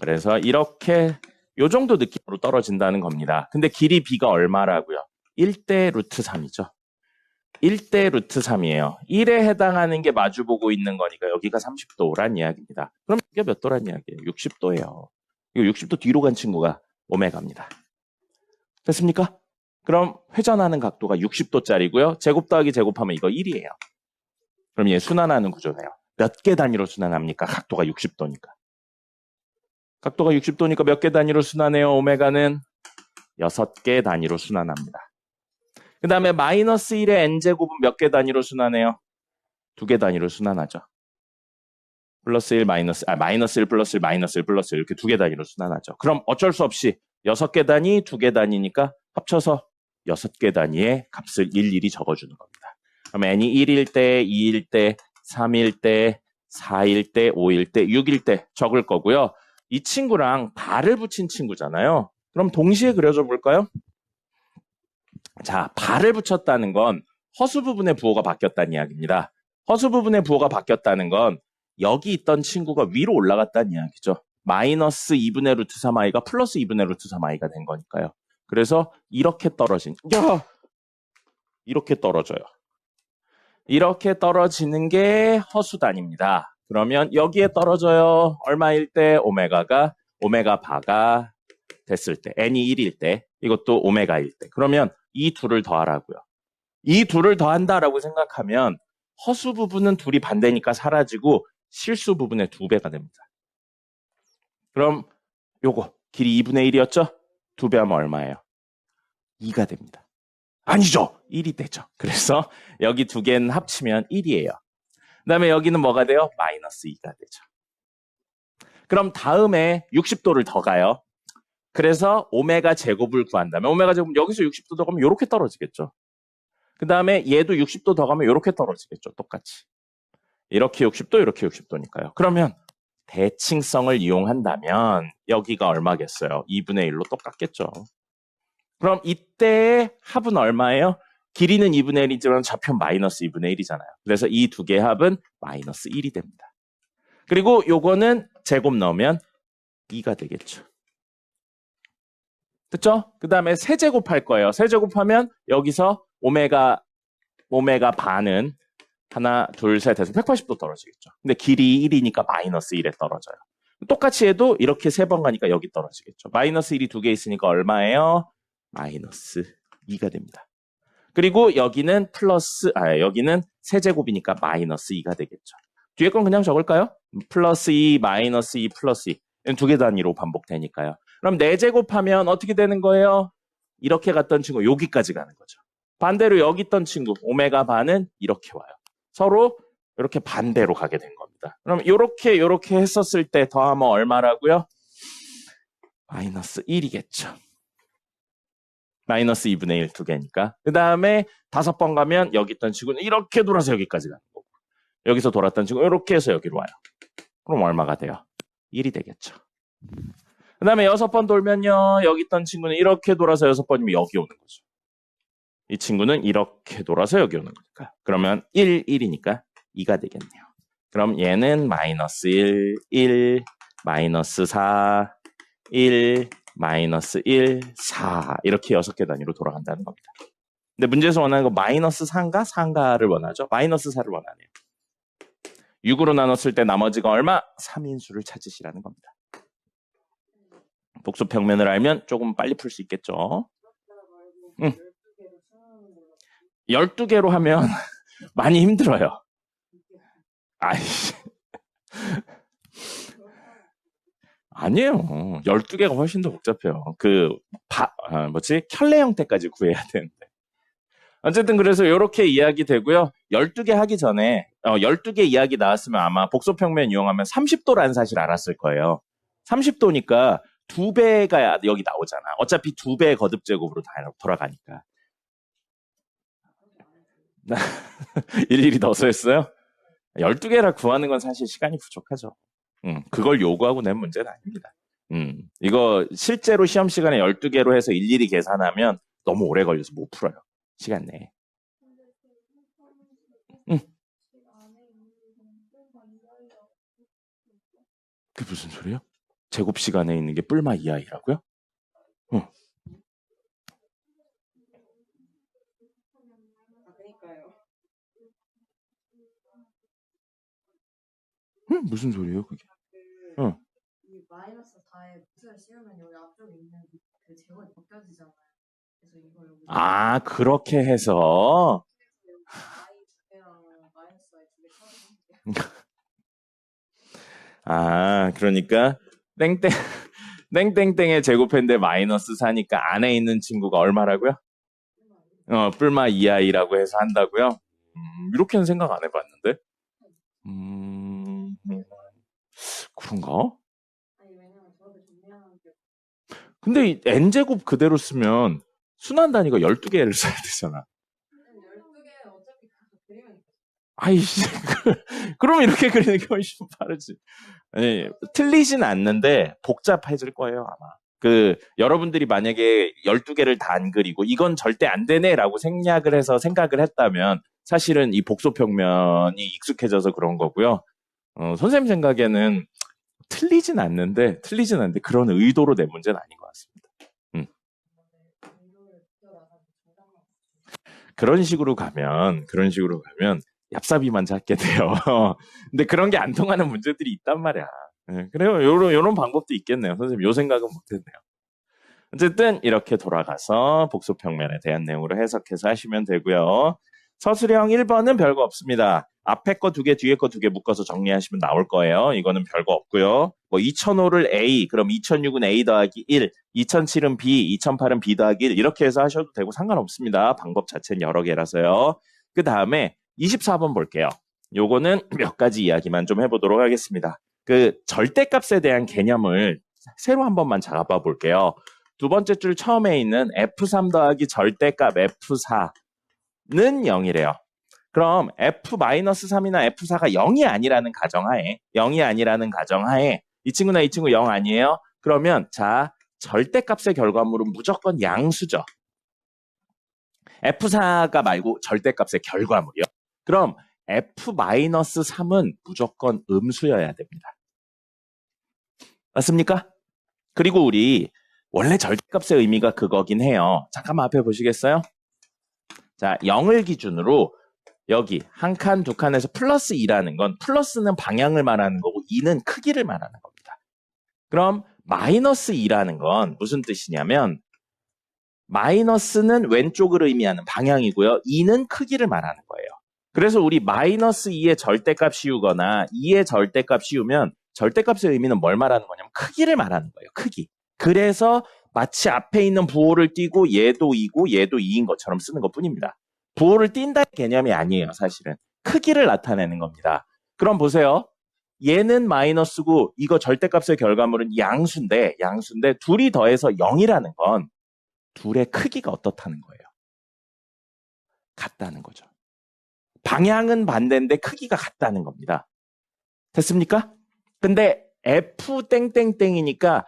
그래서 이렇게 요 정도 느낌으로 떨어진다는 겁니다. 근데 길이 b가 얼마라고요? 1대 루트 3이죠. 1대 루트 3이에요. 1에 해당하는 게 마주보고 있는 거니까 여기가 30도란 이야기입니다. 그럼 이게 몇 도란 이야기예요? 60도예요. 이거 60도 뒤로 간 친구가 오메가입니다. 됐습니까? 그럼 회전하는 각도가 60도짜리고요. 제곱 더하기 제곱하면 이거 1이에요. 그럼 얘 순환하는 구조네요. 몇 개 단위로 순환합니까? 각도가 60도니까. 각도가 60도니까 몇 개 단위로 순환해요? 오메가는 6개 단위로 순환합니다. 그 다음에 마이너스 1의 n제곱은 몇 개 단위로 순환해요? 2개 단위로 순환하죠. 플러스 1, 마이너스 1, 플러스 1, 마이너스 1, 플러스 1 이렇게 2개 단위로 순환하죠. 그럼 어쩔 수 없이 6개 단위, 2개 단위니까 합쳐서 6개 단위의 값을 일일이 적어주는 겁니다. 그럼 n이 1일 때, 2일 때, 3일 때, 4일 때, 5일 때, 6일 때 적을 거고요. 이 친구랑 발을 붙인 친구잖아요. 그럼 동시에 그려줘 볼까요? 자, 발을 붙였다는 건 허수 부분의 부호가 바뀌었다는 이야기입니다. 허수 부분의 부호가 바뀌었다는 건 여기 있던 친구가 위로 올라갔다는 이야기죠. 마이너스 2분의 루트 3i가 플러스 2분의 루트 3i가 된 거니까요. 그래서 이렇게 이렇게 떨어져요. 이렇게 떨어지는 게 허수단입니다. 그러면 여기에 떨어져요. 얼마일 때? 오메가 바가 됐을 때, n이 1일 때, 이것도 오메가일 때. 그러면 이 둘을 더하라고요. 이 둘을 더한다라고 생각하면 허수 부분은 둘이 반대니까 사라지고 실수 부분의 2배가 됩니다. 그럼 요거 길이 2분의 1이었죠? 2배 하면 얼마예요? 2가 됩니다. 아니죠. 1이 되죠. 그래서 여기 두 개는 합치면 1이에요. 그 다음에 여기는 뭐가 돼요? 마이너스 2가 되죠. 그럼 다음에 60도를 더 가요. 그래서 오메가 제곱을 구한다면 오메가 제곱 여기서 60도 더 가면 이렇게 떨어지겠죠. 그 다음에 얘도 60도 더 가면 이렇게 떨어지겠죠. 똑같이. 이렇게 60도, 이렇게 60도니까요. 그러면 대칭성을 이용한다면 여기가 얼마겠어요? 2분의 1로 똑같겠죠. 그럼 이때의 합은 얼마예요? 길이는 2분의 1이지만 좌표 마이너스 2분의 1이잖아요. 그래서 이 두 개의 합은 마이너스 1이 됩니다. 그리고 요거는 제곱 넣으면 2가 되겠죠. 됐죠? 그 다음에 세제곱할 거예요. 세제곱하면 여기서 오메가 반은 하나, 둘, 셋 해서 180도 떨어지겠죠. 근데 길이 1이니까 마이너스 1에 떨어져요. 똑같이 해도 이렇게 3번 가니까 여기 떨어지겠죠. 마이너스 1이 2개 있으니까 얼마예요? 마이너스 2가 됩니다. 그리고 여기는 여기는 세제곱이니까 마이너스 2가 되겠죠. 뒤에 건 그냥 적을까요? 플러스 2, 마이너스 2, 플러스 2. 두 개 단위로 반복되니까요. 그럼 4제곱하면 어떻게 되는 거예요? 이렇게 갔던 친구 여기까지 가는 거죠. 반대로 여기 있던 친구 오메가 반은 이렇게 와요. 서로 이렇게 반대로 가게 된 겁니다. 그럼 이렇게 했었을 때 더하면 얼마라고요? 마이너스 1이겠죠. 마이너스 2분의 1 두 개니까. 그 다음에 5번 가면 여기 있던 친구는 이렇게 돌아서 여기까지 가는 거고, 여기서 돌았던 친구 이렇게 해서 여기로 와요. 그럼 얼마가 돼요? 1이 되겠죠. 그 다음에 6번 돌면요, 여기 있던 친구는 이렇게 돌아서 6번이면 여기 오는 거죠. 이 친구는 이렇게 돌아서 여기 오는 거니까. 그러면 1이니까 2가 되겠네요. 그럼 얘는 마이너스 1, 마이너스 4, 1, 마이너스 1, 4 이렇게 6개 단위로 돌아간다는 겁니다. 근데 문제에서 원하는 거 마이너스 4인가 4인가를 원하죠. 마이너스 4를 원하네요. 6으로 나눴을 때 나머지가 얼마? 3인수를 찾으시라는 겁니다. 복수평면을 알면 조금 빨리 풀 수 있겠죠. 12개로 하면 많이 힘들어요. 아이씨. 아니에요. 12개가 훨씬 더 복잡해요. 켤레 형태까지 구해야 되는데. 어쨌든 그래서 이렇게 이야기 되고요. 12개 하기 전에 12개 이야기 나왔으면 아마 복소평면 이용하면 30도라는 사실 알았을 거예요. 30도니까 2배가 여기 나오잖아. 어차피 2배의 거듭제곱으로 돌아가니까. 일일이 넣어서 했어요? 12개라 구하는 건 사실 시간이 부족하죠. 그걸 요구하고 낸 문제는 아닙니다. 이거 실제로 시험 시간에 12개로 해서 일일이 계산하면 너무 오래 걸려서 못 풀어요. 시간 내에. 그게 무슨 소리예요? 제곱 시간에 있는 게 뿔마 이하이라고요? 무슨 소리예요, 그게? 이 마이너스 4에 무슨 씌우면 여기 앞쪽에 있는 그 제곱이 벗겨지잖아요. 그래서 이거 여기 그렇게 해서 i 두 개랑 마이너스 i 두 개 그러니까 땡땡땡의 제곱했는데 마이너스 4니까 안에 있는 친구가 얼마라고요? 뿔마 2i라고 해서 한다고요? 이렇게는 생각 안 해봤는데. 그런가? 아니 왜냐면 저도 정리하는 게 근데 이 n제곱 그대로 쓰면 순환 단위가 12개를 써야 되잖아. 12개 어차피 그리면 아이씨, 그럼 이렇게 그리는 게 훨씬 빠르지. 아니, 틀리진 않는데 복잡해질 거예요, 아마. 여러분들이 만약에 12개를 다 안 그리고 이건 절대 안 되네라고 생략을 해서 생각을 했다면 사실은 이 복소평면이 익숙해져서 그런 거고요. 선생님 생각에는 틀리진 않는데 그런 의도로 낸 문제는 아닌 것 같습니다. 그런 식으로 가면 얍삽이만 찾게 돼요. 근데 그런 게 안 통하는 문제들이 있단 말이야. 그래요. 요런 방법도 있겠네요. 선생님 요 생각은 못했네요. 어쨌든 이렇게 돌아가서 복소평면에 대한 내용으로 해석해서 하시면 되고요. 서술형 1번은 별거 없습니다. 앞에 거 2개, 뒤에 거 2개 묶어서 정리하시면 나올 거예요. 이거는 별거 없고요. 2005를 A, 그럼 2006은 A 더하기 1, 2007은 B, 2008은 B 더하기 1 이렇게 해서 하셔도 되고 상관없습니다. 방법 자체는 여러 개라서요. 그 다음에 24번 볼게요. 요거는 몇 가지 이야기만 좀 해보도록 하겠습니다. 절대값에 대한 개념을 새로 한 번만 잡아 볼게요. 두 번째 줄 처음에 있는 F3 더하기 절대값 F4는 0이래요. 그럼 F-3이나 F4가 0이 아니라는 가정하에 이 친구나 이 친구 0 아니에요? 그러면 절대값의 결과물은 무조건 양수죠. F4가 말고 절대값의 결과물이요. 그럼 F-3은 무조건 음수여야 됩니다. 맞습니까? 그리고 우리 원래 절대값의 의미가 그거긴 해요. 잠깐만 앞에 보시겠어요? 자, 0을 기준으로 여기 한 칸, 두 칸에서 플러스 2라는 건 플러스는 방향을 말하는 거고 2는 크기를 말하는 겁니다. 그럼 마이너스 2라는 건 무슨 뜻이냐면 마이너스는 왼쪽을 의미하는 방향이고요. 2는 크기를 말하는 거예요. 그래서 우리 마이너스 2의 절대값 씌우거나 2의 절대값 씌우면 절대값의 의미는 뭘 말하는 거냐면 크기를 말하는 거예요. 크기. 그래서 마치 앞에 있는 부호를 띄고 얘도 2고 얘도 2인 것처럼 쓰는 것뿐입니다. 부호를 띈다는 개념이 아니에요. 사실은. 크기를 나타내는 겁니다. 그럼 보세요. 얘는 마이너스고 이거 절대값의 결과물은 양수인데 둘이 더해서 0이라는 건 둘의 크기가 어떻다는 거예요. 같다는 거죠. 방향은 반대인데 크기가 같다는 겁니다. 됐습니까? 근데 F 땡땡땡이니까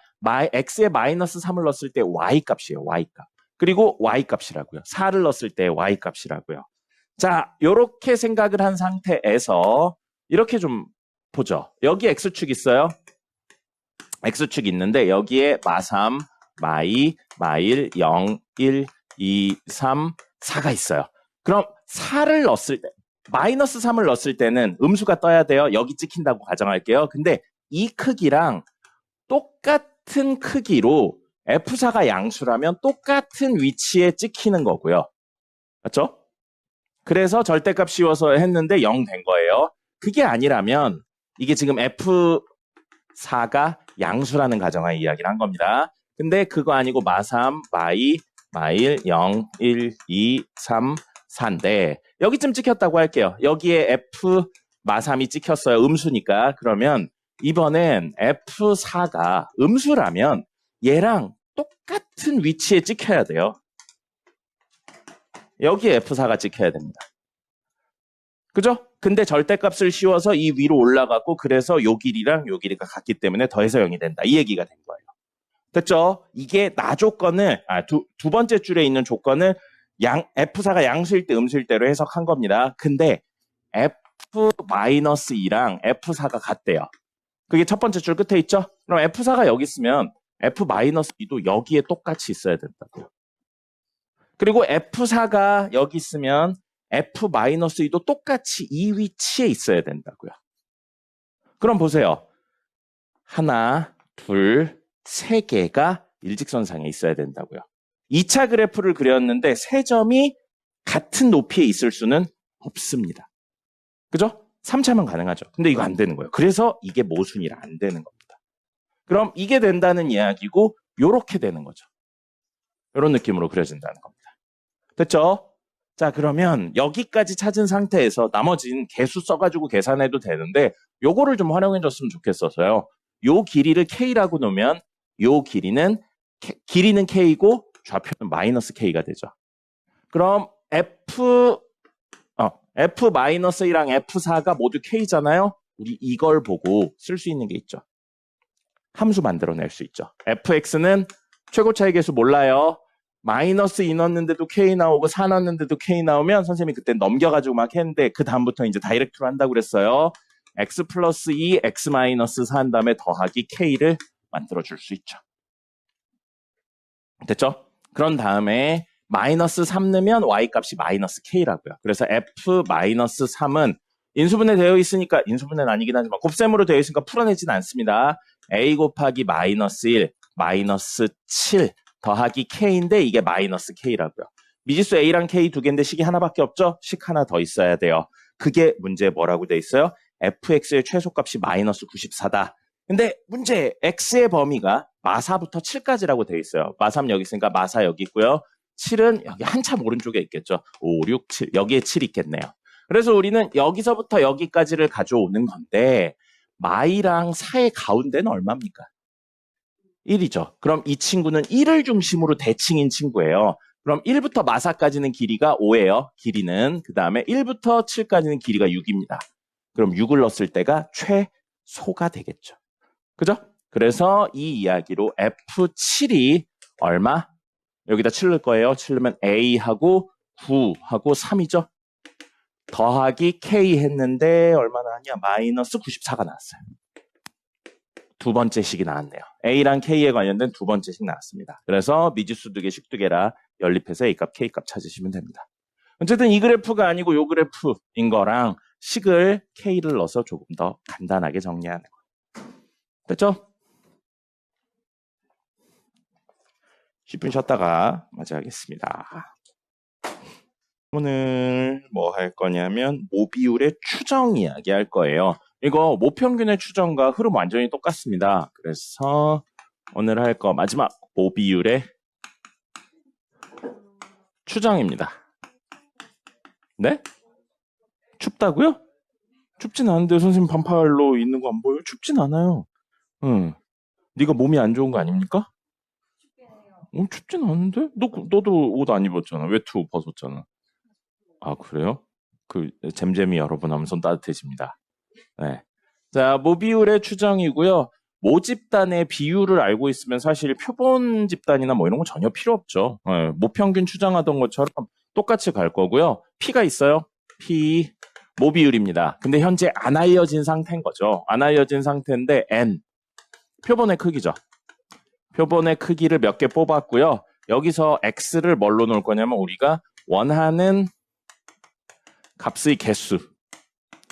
X에 마이너스 3을 넣었을 때 Y값이에요. Y값. 그리고 Y값이라고요. 4를 넣었을 때 Y값이라고요. 자, 이렇게 생각을 한 상태에서 이렇게 좀 보죠. 여기 X축 있어요. X축 있는데 여기에 마3, 마2, 마1, 0, 1, 2, 3, 4가 있어요. 그럼 4를 넣었을 때 마이너스 3을 넣었을 때는 음수가 떠야 돼요. 여기 찍힌다고 가정할게요. 근데 이 크기랑 똑같은 크기로 F4가 양수라면 똑같은 위치에 찍히는 거고요. 맞죠? 그래서 절대값 씌워서 했는데 0 된 거예요. 그게 아니라면 이게 지금 F4가 양수라는 가정하에 이야기를 한 겁니다. 근데 그거 아니고 마3, 마2, 마1, 0, 1, 2, 3, 4인데 여기쯤 찍혔다고 할게요. 여기에 F 마3이 찍혔어요. 음수니까. 그러면 이번엔 F4가 음수라면 얘랑 똑같은 위치에 찍혀야 돼요. 여기에 F4가 찍혀야 됩니다. 그죠? 근데 절대값을 씌워서 이 위로 올라갔고 그래서 요 길이랑 요 길이가 같기 때문에 더해서 0이 된다. 이 얘기가 된 거예요. 됐죠? 이게 나 조건을 두 번째 줄에 있는 조건을 F4가 양수일 때 음수일 때로 해석한 겁니다. 근데 F-2랑 F4가 같대요. 그게 첫 번째 줄 끝에 있죠? 그럼 F4가 여기 있으면 F-2도 여기에 똑같이 있어야 된다고요. 그리고 F4가 여기 있으면 F-2도 똑같이 이 위치에 있어야 된다고요. 그럼 보세요. 하나, 둘, 세 개가 일직선상에 있어야 된다고요. 2차 그래프를 그렸는데 세 점이 같은 높이에 있을 수는 없습니다. 그죠? 3차만 가능하죠. 근데 이거 안 되는 거예요. 그래서 이게 모순이라 안 되는 겁니다. 그럼 이게 된다는 이야기고 요렇게 되는 거죠. 이런 느낌으로 그려진다는 겁니다. 됐죠? 자, 그러면 여기까지 찾은 상태에서 나머지는 개수 써가지고 계산해도 되는데 요거를 좀 활용해줬으면 좋겠어서요. 요 길이를 K라고 놓으면 요 길이는 K고 좌표는 마이너스 K가 되죠. 그럼 F-1랑 F4가 모두 K잖아요. 우리 이걸 보고 쓸 수 있는 게 있죠. 함수 만들어낼 수 있죠. fx는 최고 차이 계수 몰라요. 마이너스 2 넣었는데도 K 나오고 4 넣었는데도 K 나오면 선생님이 그때 넘겨가지고 막 했는데 그 다음부터 이제 다이렉트로 한다고 그랬어요. x 플러스 2, x 마이너스 4 한 다음에 더하기 K를 만들어줄 수 있죠. 됐죠? 그런 다음에 마이너스 3 넣으면 Y값이 마이너스 K라고요. 그래서 F-3은 인수분해 되어 있으니까, 인수분해는 아니긴 하지만 곱셈으로 되어 있으니까 풀어내진 않습니다. A 곱하기 마이너스 1, 마이너스 7 더하기 K인데 이게 마이너스 K라고요. 미지수 A랑 K 두 개인데 식이 하나밖에 없죠? 식 하나 더 있어야 돼요. 그게 문제 뭐라고 돼 있어요? fx의 최소값이 마이너스 94다. 근데 문제 x의 범위가 마4부터 7까지라고 돼 있어요. 마3 여기 있으니까 마4 여기 있고요. 7은 여기 한참 오른쪽에 있겠죠. 5, 6, 7. 여기에 7 있겠네요. 그래서 우리는 여기서부터 여기까지를 가져오는 건데 마이랑 4의 가운데는 얼마입니까? 1이죠. 그럼 이 친구는 1을 중심으로 대칭인 친구예요. 그럼 1부터 마4까지는 길이가 5예요. 길이는. 그 다음에 1부터 7까지는 길이가 6입니다. 그럼 6을 넣었을 때가 최소가 되겠죠. 그죠? 그래서 이 이야기로 F7이 얼마? 여기다 7 넣을 거예요. 7 넣으면 A하고 9하고 3이죠. 더하기 K 했는데 얼마나 하냐? 마이너스 94가 나왔어요. 두 번째 식이 나왔네요. A랑 K에 관련된 두 번째 식 나왔습니다. 그래서 미지수 두 개, 식 두 개라 연립해서 A값, K값 찾으시면 됩니다. 어쨌든 이 그래프가 아니고 요 그래프인 거랑 식을 K를 넣어서 조금 더 간단하게 정리하는 거. 됐죠? 10분 쉬었다가 맞이하겠습니다. 오늘 뭐 할 거냐면 모비율의 추정 이야기 할 거예요. 이거 모평균의 추정과 흐름 완전히 똑같습니다. 그래서 오늘 할 거 마지막 모비율의 추정입니다. 네? 춥다고요? 춥진 않은데 선생님 반팔로 있는 거 안 보여요? 춥진 않아요. 네가 몸이 안 좋은 거 아닙니까? 춥진 않은데? 너도 옷 안 입었잖아. 외투 벗었잖아. 아, 그래요? 잼잼이 여러분 하면 손 따뜻해집니다. 네. 자, 모비율의 추정이고요. 모집단의 비율을 알고 있으면 사실 표본 집단이나 뭐 이런 거 전혀 필요 없죠. 네, 모평균 추정하던 것처럼 똑같이 갈 거고요. P가 있어요. P, 모비율입니다. 근데 현재 안 알려진 상태인 거죠. 안 알려진 상태인데 N, 표본의 크기죠. 표본의 크기를 몇 개 뽑았고요. 여기서 X를 뭘로 놓을 거냐면 우리가 원하는 값의 개수,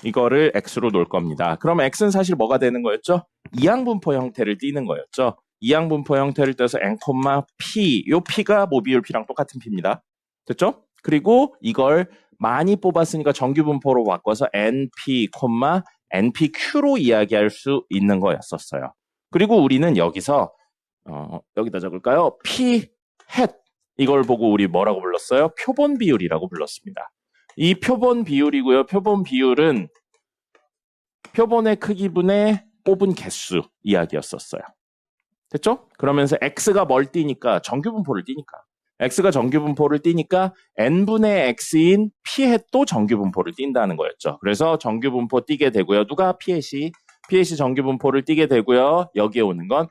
이거를 X로 놓을 겁니다. 그럼 X는 사실 뭐가 되는 거였죠? 이항분포 형태를 띠는 거였죠. 이항분포 형태를 떼서 N, P, 요 P가 모비율 P랑 똑같은 P입니다. 됐죠? 그리고 이걸 많이 뽑았으니까 정규분포로 바꿔서 NP, NPQ로 이야기할 수 있는 거였었어요. 그리고 우리는 여기서 여기다 적을까요? P hat, 이걸 보고 우리 뭐라고 불렀어요? 표본 비율이라고 불렀습니다. 이 표본 비율이고요. 표본 비율은 표본의 크기분의 뽑은 개수 이야기였었어요. 됐죠? 그러면서 X가 뭘 띠니까 정규분포를 띠니까 X가 정규분포를 띠니까 N분의 X인 P햇도 정규분포를 띈다는 거였죠. 그래서 정규분포 띄게 되고요. 누가 P햇이 정규분포를 띄게 되고요. 여기에 오는 건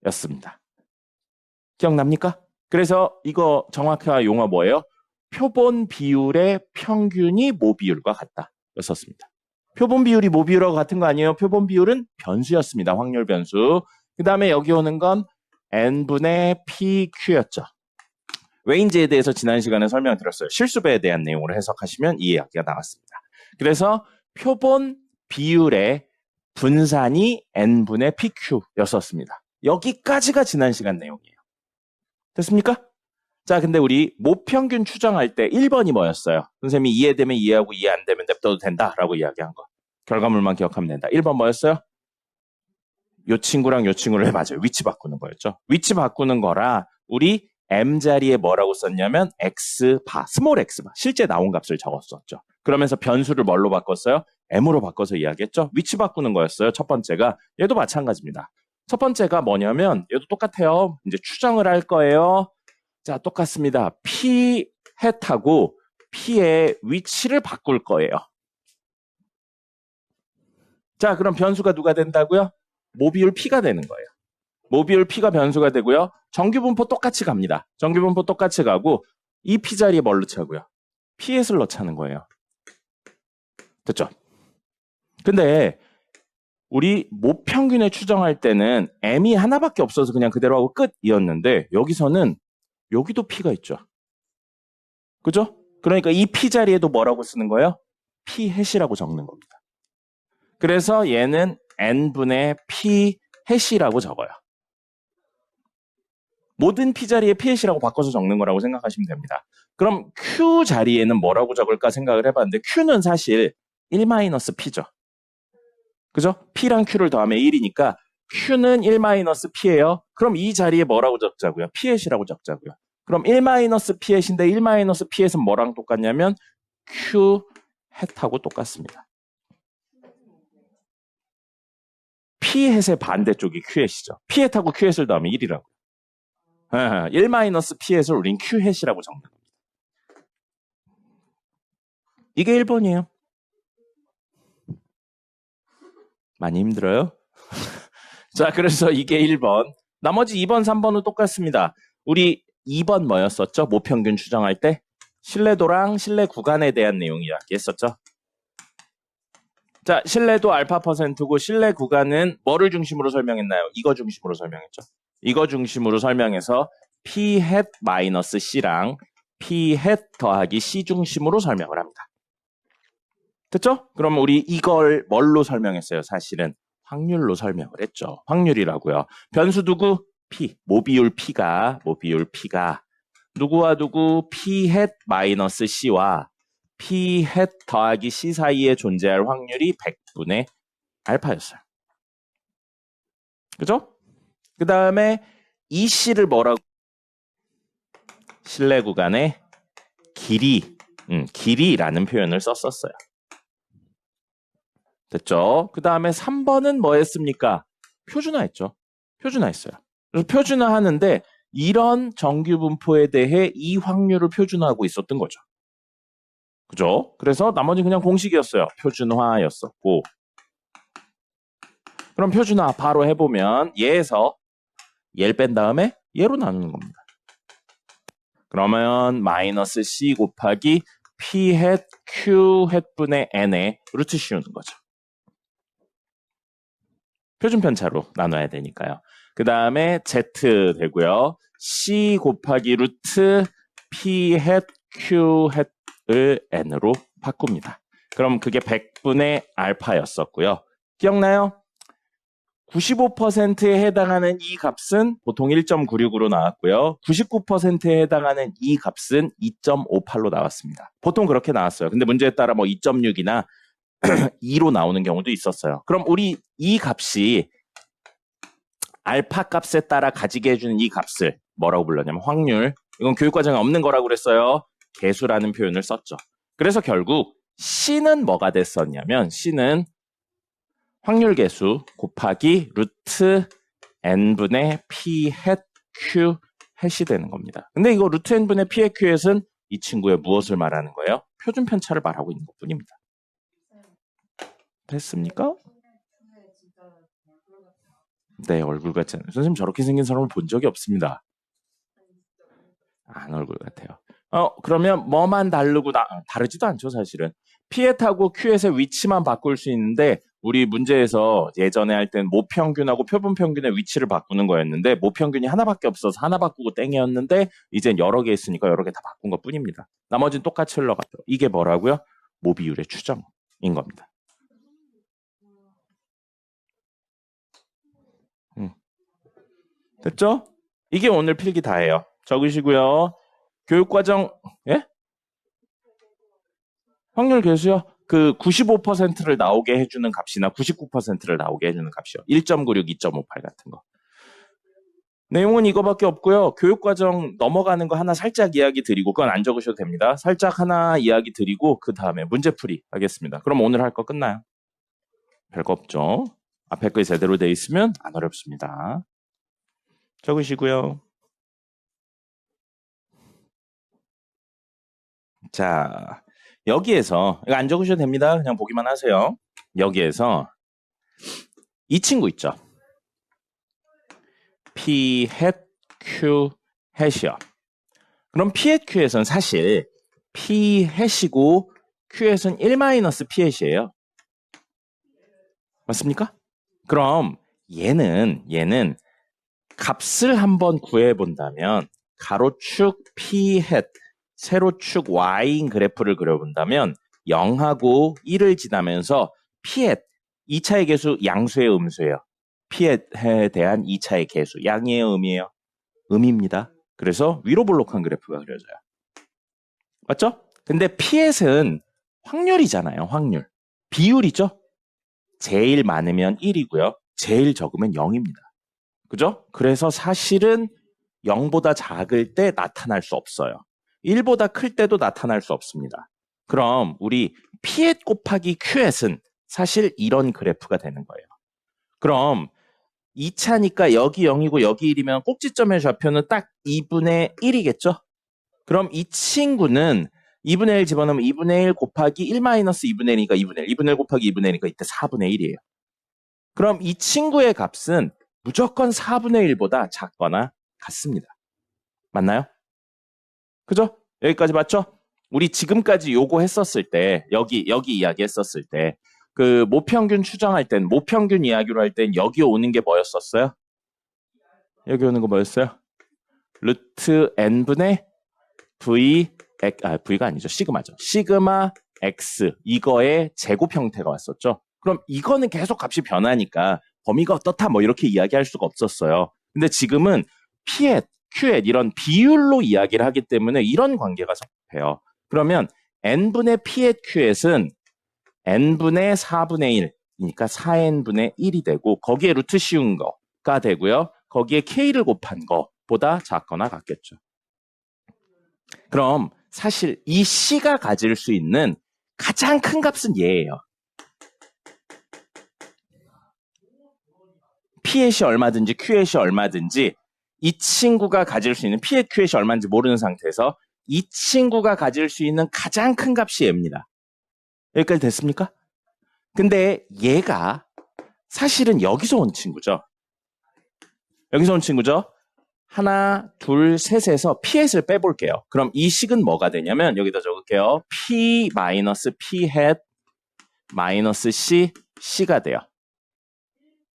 P였습니다. 기억납니까? 그래서 이거 정확한 용어 뭐예요? 표본 비율의 평균이 모비율과 같다 였었습니다. 표본 비율이 모비율하고 같은 거 아니에요? 표본 비율은 변수였습니다. 확률 변수. 그 다음에 여기 오는 건 N분의 PQ였죠. 왜인지에 대해서 지난 시간에 설명드렸어요. 실수배에 대한 내용으로 해석하시면 이 이야기가 나왔습니다. 그래서 표본 비율의 분산이 N분의 PQ였었습니다. 여기까지가 지난 시간 내용이에요. 됐습니까? 자, 근데 우리 모평균 추정할 때 1번이 뭐였어요? 선생님이 이해되면 이해하고 이해 안 되면 냅둬도 된다라고 이야기한 거. 결과물만 기억하면 된다. 1번 뭐였어요? 요 친구랑 요 친구를 맞아요. 위치 바꾸는 거였죠. 위치 바꾸는 거라 우리 M 자리에 뭐라고 썼냐면 X바, 스몰 X바, 실제 나온 값을 적었었죠. 그러면서 변수를 뭘로 바꿨어요? M으로 바꿔서 이야기했죠. 위치 바꾸는 거였어요. 첫 번째가. 얘도 마찬가지입니다. 첫 번째가 뭐냐면 얘도 똑같아요. 이제 추정을 할 거예요. 자, 똑같습니다. P 햇하고 P의 위치를 바꿀 거예요. 자, 그럼 변수가 누가 된다고요? 모비율 P가 되는 거예요. 모비율 P가 변수가 되고요. 정규분포 똑같이 갑니다. 정규분포 똑같이 가고 이 P 자리에 뭘 넣자고요? P햇을 넣자는 거예요. 됐죠? 근데 우리 모평균에 추정할 때는 M이 하나밖에 없어서 그냥 그대로 하고 끝이었는데 여기서는 여기도 P가 있죠. 그죠? 그러니까 이 P 자리에도 뭐라고 쓰는 거예요? P햇이라고 적는 겁니다. 그래서 얘는 N분의 P햇이라고 적어요. 모든 P 자리에 P햇이라고 바꿔서 적는 거라고 생각하시면 됩니다. 그럼 Q 자리에는 뭐라고 적을까 생각을 해봤는데 Q는 사실 1-P죠. 그죠? P랑 Q를 더하면 1이니까 Q는 1-P예요. 그럼 이 자리에 뭐라고 적자고요? P햇이라고 적자고요. 그럼 1-P햇인데 1-P햇은 뭐랑 똑같냐면 Q햇하고 똑같습니다. P햇의 반대쪽이 Q햇이죠. P햇하고 Q햇을 더하면 1이라고요. 1-P햇을 우린 Q햇이라고 적는 겁니다. 이게 1번이에요. 많이 힘들어요? 자, 그래서 이게 1번. 나머지 2번, 3번은 똑같습니다. 우리 2번 뭐였었죠? 모평균 추정할 때 신뢰도랑 신뢰 구간에 대한 내용 이야기했었죠. 자, 신뢰도 알파 퍼센트고 신뢰 구간은 뭐를 중심으로 설명했나요? 이거 중심으로 설명했죠. 이거 중심으로 설명해서 P hat 마이너스 C랑 P hat 더하기 C 중심으로 설명을 합니다. 됐죠? 그럼 우리 이걸 뭘로 설명했어요? 사실은 확률로 설명을 했죠. 확률이라고요. 변수 누구? P. 모비율 P가 누구와 누구? P hat 마이너스 C와 P hat 더하기 C 사이에 존재할 확률이 100분의 알파였어요. 그죠? 그 다음에 이 C를 뭐라고? 신뢰 구간의 길이라는 표현을 썼었어요. 됐죠? 그 다음에 3번은 뭐 했습니까? 표준화했죠. 표준화했어요. 그래서 표준화하는데 이런 정규 분포에 대해 이 확률을 표준화하고 있었던 거죠. 그죠? 그래서 나머지 그냥 공식이었어요. 표준화였었고. 그럼 표준화 바로 해보면 얘에서 얘를 뺀 다음에 얘로 나누는 겁니다. 그러면 마이너스 C 곱하기 P hat Q hat 분의 N에 루트 씌우는 거죠. 표준 편차로 나눠야 되니까요. 그 다음에 Z 되고요. C 곱하기 루트 P hat Q hat을 N으로 바꿉니다. 그럼 그게 100분의 알파였었고요. 기억나요? 95%에 해당하는 이 값은 보통 1.96으로 나왔고요. 99%에 해당하는 이 값은 2.58로 나왔습니다. 보통 그렇게 나왔어요. 근데 문제에 따라 뭐 2.6이나 2로 나오는 경우도 있었어요. 그럼 우리 이 값이 알파 값에 따라 가지게 해주는 이 값을 뭐라고 불렀냐면 확률. 이건 교육과정에 없는 거라고 그랬어요. 계수라는 표현을 썼죠. 그래서 결국 C는 뭐가 됐었냐면 C는 확률 계수 곱하기 루트 n분의 p hat q hat이 되는 겁니다. 근데 이거 루트 n분의 p hat q hat은 이 친구의 무엇을 말하는 거예요? 표준 편차를 말하고 있는 것뿐입니다. 됐습니까? 네, 얼굴 같지 않아요. 선생님 저렇게 생긴 사람을 본 적이 없습니다. 안 얼굴 같아요. 그러면 뭐만 다르고 다르지도 않죠, 사실은. 피엣하고 큐엣의 위치만 바꿀 수 있는데 우리 문제에서 예전에 할 땐 모평균하고 표본평균의 위치를 바꾸는 거였는데 모평균이 하나밖에 없어서 하나 바꾸고 땡이었는데 이젠 여러 개 있으니까 여러 개 다 바꾼 것 뿐입니다. 나머지는 똑같이 흘러갔죠. 이게 뭐라고요? 모비율의 추정인 겁니다. 됐죠? 이게 오늘 필기 다예요. 적으시고요. 교육과정, 예? 확률 계수요? 그 95%를 나오게 해주는 값이나 99%를 나오게 해주는 값이요. 1.96, 2.58 같은 거. 내용은 이거밖에 없고요. 교육과정 넘어가는 거 하나 살짝 이야기 드리고 그건 안 적으셔도 됩니다. 살짝 하나 이야기 드리고 그 다음에 문제풀이 하겠습니다. 그럼 오늘 할 거 끝나요? 별거 없죠? 앞에 거 제대로 돼 있으면 안 어렵습니다. 적으시고요. 자, 여기에서 이거 안 적으셔도 됩니다. 그냥 보기만 하세요. 여기에서 이 친구 있죠. P hat Q hat이요. 그럼 P hat Q hat은 사실 P hat이고 Q hat은 1-P hat이에요. 맞습니까? 그럼 얘는 값을 한번 구해본다면 가로축 P hat 세로축 Y인 그래프를 그려본다면 0하고 1을 지나면서 P hat 2차의 계수 양수의 음수예요. P hat에 대한 2차의 계수 양이에요, 음이에요? 음입니다. 그래서 위로 볼록한 그래프가 그려져요. 맞죠? 근데 P hat은 확률이잖아요, 확률. 비율이죠? 제일 많으면 1이고요. 제일 적으면 0입니다. 그죠? 그래서 사실은 0보다 작을 때 나타날 수 없어요. 1보다 클 때도 나타날 수 없습니다. 그럼 우리 P hat 곱하기 Q hat은 사실 이런 그래프가 되는 거예요. 그럼 2차니까 여기 0이고 여기 1이면 꼭지점의 좌표는 딱 2분의 1이겠죠? 그럼 이 친구는 2분의 1 집어넣으면 2분의 1 곱하기 1-2분의 1이니까 2분의 1. 2분의 1 곱하기 2분의 1이니까 이때 4분의 1이에요. 그럼 이 친구의 값은 무조건 4분의 1보다 작거나 같습니다. 맞나요? 그죠? 여기까지 맞죠? 우리 지금까지 요거 했었을 때, 여기 이야기 했었을 때, 그 모평균 추정할 땐, 모평균 이야기로 할 땐 여기 오는 게 뭐였었어요? 여기 오는 거 뭐였어요? 루트 n분의 V가 아니죠. 시그마죠. 시그마 X, 이거의 제곱 형태가 왔었죠. 그럼 이거는 계속 값이 변하니까 범위가 어떻다 뭐 이렇게 이야기할 수가 없었어요. 근데 지금은 P@, Q@ 이런 비율로 이야기를 하기 때문에 이런 관계가 적합해요. 그러면 n분의 P@ Q는 n분의 4분의 1이니까 4n분의 1이 되고 거기에 루트 씌운 거가 되고요. 거기에 k를 곱한 거보다 작거나 같겠죠. 그럼 사실 이 C가 가질 수 있는 가장 큰 값은 얘예요. P@이 얼마든지 Q@이 얼마든지 이 친구가 가질 수 있는 P@, Q@이 얼마인지 모르는 상태에서 이 친구가 가질 수 있는 가장 큰 값이 얘입니다. 여기까지 됐습니까? 근데 얘가 사실은 여기서 온 친구죠. 여기서 온 친구죠. 하나, 둘, 셋에서 P@을 빼볼게요. 그럼 이 식은 뭐가 되냐면 여기다 적을게요. P 마이너스 P hat 마이너스 C, C가 돼요.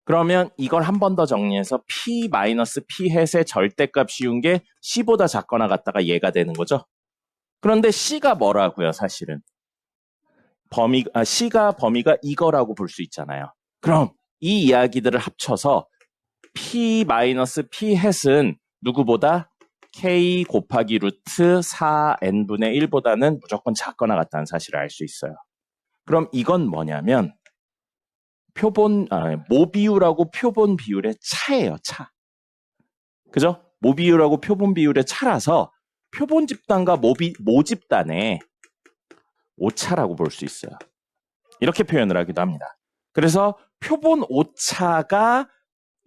그러면 이걸 한 번 더 정리해서 P 마이너스 P hat의 절대값 씌운 게 C보다 작거나 같다가 얘가 되는 거죠. 그런데 C가 뭐라고요, 사실은? C가 범위가 이거라고 볼 수 있잖아요. 그럼 이 이야기들을 합쳐서 P 마이너스 P hat은 누구보다 K 곱하기 루트 4n분의 1보다는 무조건 작거나 같다는 사실을 알 수 있어요. 그럼 이건 뭐냐면 모비율하고 표본 비율의 차예요, 차. 그죠? 모비율하고 표본 비율의 차라서 표본 집단과 모집단의 오차라고 볼 수 있어요. 이렇게 표현을 하기도 합니다. 그래서 표본 오차가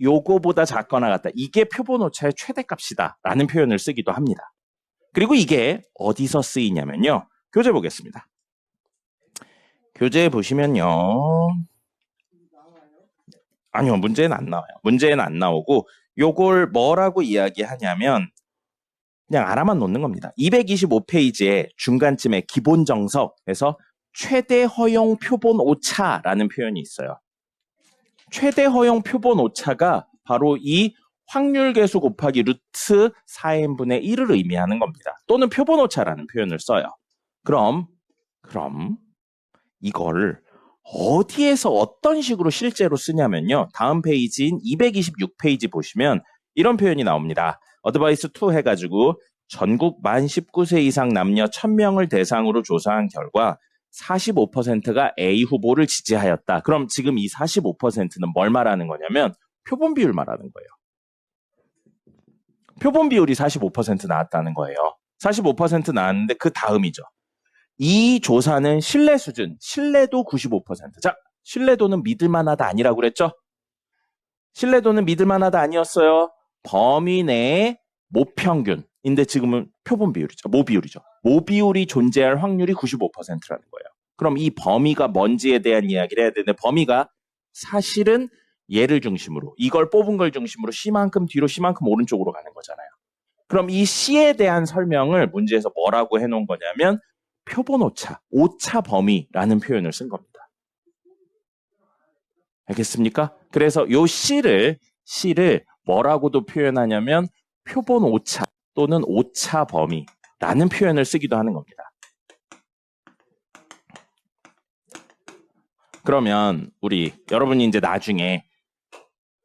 요거보다 작거나 같다. 이게 표본 오차의 최대값이다 라는 표현을 쓰기도 합니다. 그리고 이게 어디서 쓰이냐면요. 교재 보겠습니다. 교재 보시면요. 아니요. 문제는 안 나와요. 문제는 안 나오고 요걸 뭐라고 이야기하냐면 그냥 알아만 놓는 겁니다. 225페이지에 중간쯤에 기본 정석에서 최대 허용 표본 오차라는 표현이 있어요. 최대 허용 표본 오차가 바로 이 확률 계수 곱하기 루트 4n분의 1을 의미하는 겁니다. 또는 표본 오차라는 표현을 써요. 그럼 이걸 어디에서 어떤 식으로 실제로 쓰냐면요. 다음 페이지인 226페이지 보시면 이런 표현이 나옵니다. 어드바이스 2 해가지고 전국 만 19세 이상 남녀 1000명을 대상으로 조사한 결과 45%가 A 후보를 지지하였다. 그럼 지금 이 45%는 뭘 말하는 거냐면 표본 비율 말하는 거예요. 표본 비율이 45% 나왔다는 거예요. 45% 나왔는데 그 다음이죠. 이 조사는 신뢰 수준, 신뢰도 95%. 자, 신뢰도는 믿을만하다 아니라고 그랬죠? 신뢰도는 믿을만하다 아니었어요. 범위 내의 모평균인데 지금은 표본 비율이죠. 모비율이죠. 모비율이 존재할 확률이 95%라는 거예요. 그럼 이 범위가 뭔지에 대한 이야기를 해야 되는데 범위가 사실은 얘를 중심으로 이걸 뽑은 걸 중심으로 C만큼 뒤로 C만큼 오른쪽으로 가는 거잖아요. 그럼 이 C에 대한 설명을 문제에서 뭐라고 해놓은 거냐면 표본 오차, 오차 범위라는 표현을 쓴 겁니다. 알겠습니까? 그래서 요 C를 뭐라고도 표현하냐면 표본 오차 또는 오차 범위라는 표현을 쓰기도 하는 겁니다. 그러면 여러분이 이제 나중에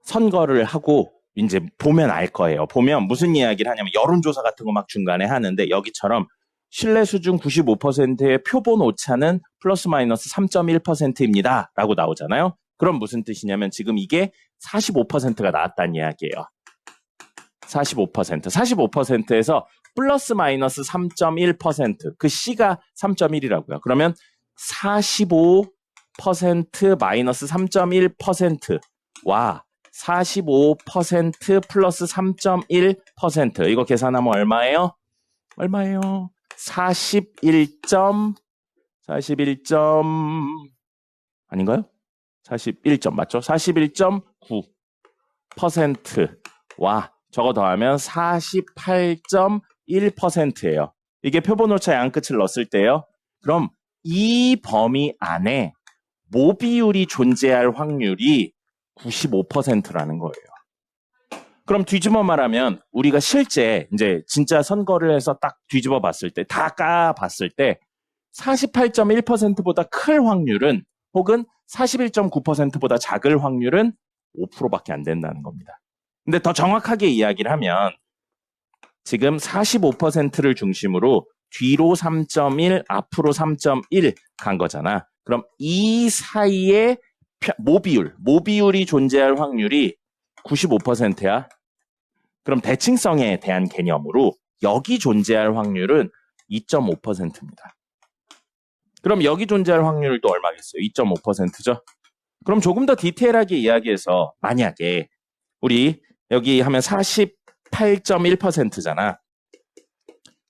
선거를 하고 이제 보면 알 거예요. 보면 무슨 이야기를 하냐면 여론조사 같은 거 막 중간에 하는데 여기처럼 신뢰 수준 95%의 표본 오차는 플러스 마이너스 3.1%입니다. 라고 나오잖아요. 그럼 무슨 뜻이냐면 지금 이게 45%가 나왔다는 이야기예요. 45%에서 플러스 마이너스 3.1%, 그 C가 3.1이라고요. 그러면 45% 마이너스 3.1%와 45% 플러스 3.1% 이거 계산하면 얼마예요? 41. 아닌가요? 41점 맞죠? 41.9%와 저거 더하면 48.1%예요. 이게 표본 오차 양끝을 넣었을 때요. 그럼 이 범위 안에 모비율이 존재할 확률이 95%라는 거예요. 그럼 뒤집어 말하면 우리가 실제 이제 진짜 선거를 해서 딱 뒤집어 봤을 때, 다 까봤을 때 48.1%보다 클 확률은 혹은 41.9%보다 작을 확률은 5%밖에 안 된다는 겁니다. 근데 더 정확하게 이야기를 하면 지금 45%를 중심으로 뒤로 3.1, 앞으로 3.1 간 거잖아. 그럼 이 사이에 모비율이 존재할 확률이 95%야. 그럼 대칭성에 대한 개념으로 여기 존재할 확률은 2.5%입니다. 그럼 여기 존재할 확률도 얼마겠어요? 2.5%죠? 그럼 조금 더 디테일하게 이야기해서 만약에 우리 여기 하면 48.1%잖아.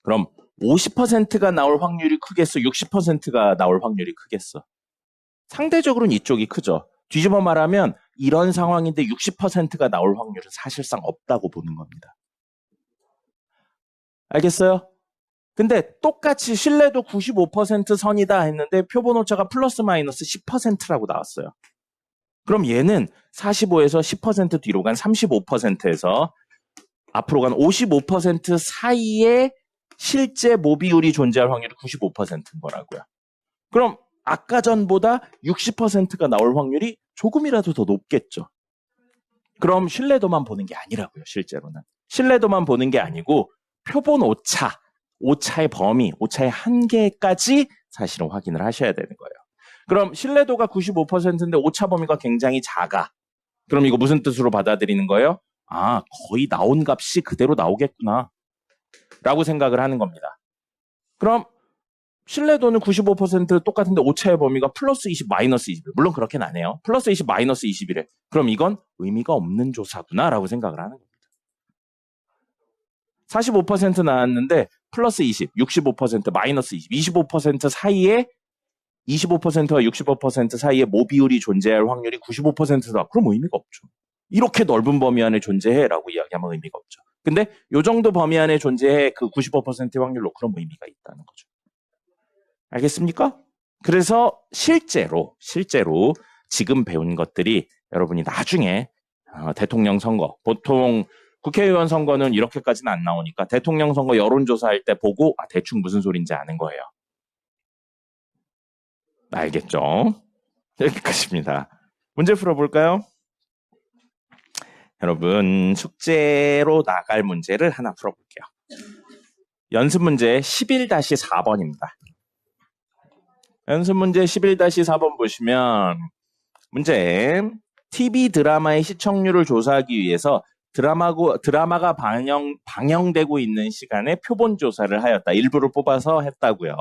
그럼 50%가 나올 확률이 크겠어? 60%가 나올 확률이 크겠어? 상대적으로는 이쪽이 크죠. 뒤집어 말하면 이런 상황인데 60%가 나올 확률은 사실상 없다고 보는 겁니다. 알겠어요? 근데 똑같이 신뢰도 95% 선이다 했는데 표본 오차가 플러스 마이너스 10%라고 나왔어요. 그럼 얘는 45에서 10% 뒤로 간 35%에서 앞으로 간 55% 사이에 실제 모비율이 존재할 확률이 95%인 거라고요. 그럼 아까 전보다 60%가 나올 확률이 조금이라도 더 높겠죠. 그럼 신뢰도만 보는 게 아니라고요, 실제로는. 신뢰도만 보는 게 아니고 표본 오차, 오차의 범위, 오차의 한계까지 사실은 확인을 하셔야 되는 거예요. 그럼 신뢰도가 95%인데 오차 범위가 굉장히 작아. 그럼 이거 무슨 뜻으로 받아들이는 거예요? 아, 거의 나온 값이 그대로 나오겠구나. 라고 생각을 하는 겁니다. 그럼 신뢰도는 95% 똑같은데 오차의 범위가 플러스 20, 마이너스 20. 물론 그렇게는 안 해요. 플러스 20, 마이너스 20이래. 그럼 이건 의미가 없는 조사구나 라고 생각을 하는 겁니다. 45% 나왔는데 플러스 20, 65%, 마이너스 20, 25% 사이에 25%와 65% 사이에 모비율이 존재할 확률이 95%다. 그럼 의미가 없죠. 이렇게 넓은 범위 안에 존재해라고 이야기하면 의미가 없죠. 근데 이 정도 범위 안에 존재해 그 95%의 확률로 그런 의미가 있다는 거죠. 알겠습니까? 그래서 실제로 지금 배운 것들이 여러분이 나중에 대통령 선거, 보통 국회의원 선거는 이렇게까지는 안 나오니까 대통령 선거 여론조사할 때 보고 대충 무슨 소린지 아는 거예요. 알겠죠? 여기까지입니다. 문제 풀어볼까요? 여러분 숙제로 나갈 문제를 하나 풀어볼게요. 연습 문제 11-4번입니다. 연습 문제 11-4번 보시면 문제 TV 드라마의 시청률을 조사하기 위해서 드라마가 방영되고 있는 시간에 표본 조사를 하였다. 일부를 뽑아서 했다고요.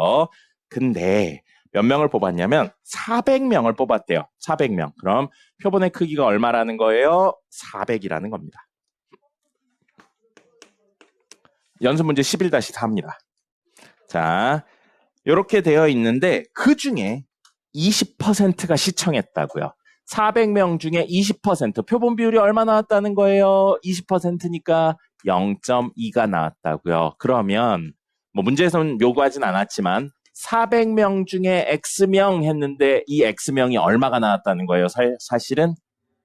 근데 몇 명을 뽑았냐면 400명을 뽑았대요. 400명. 그럼 표본의 크기가 얼마라는 거예요? 400이라는 겁니다. 연습 문제 11-4입니다. 자, 이렇게 되어 있는데 그 중에 20%가 시청했다고요. 400명 중에 20%, 표본 비율이 얼마 나왔다는 거예요? 20%니까 0.2가 나왔다고요. 그러면 뭐 문제에서는 요구하진 않았지만 400명 중에 X명 했는데 이 X명이 얼마가 나왔다는 거예요? 사실은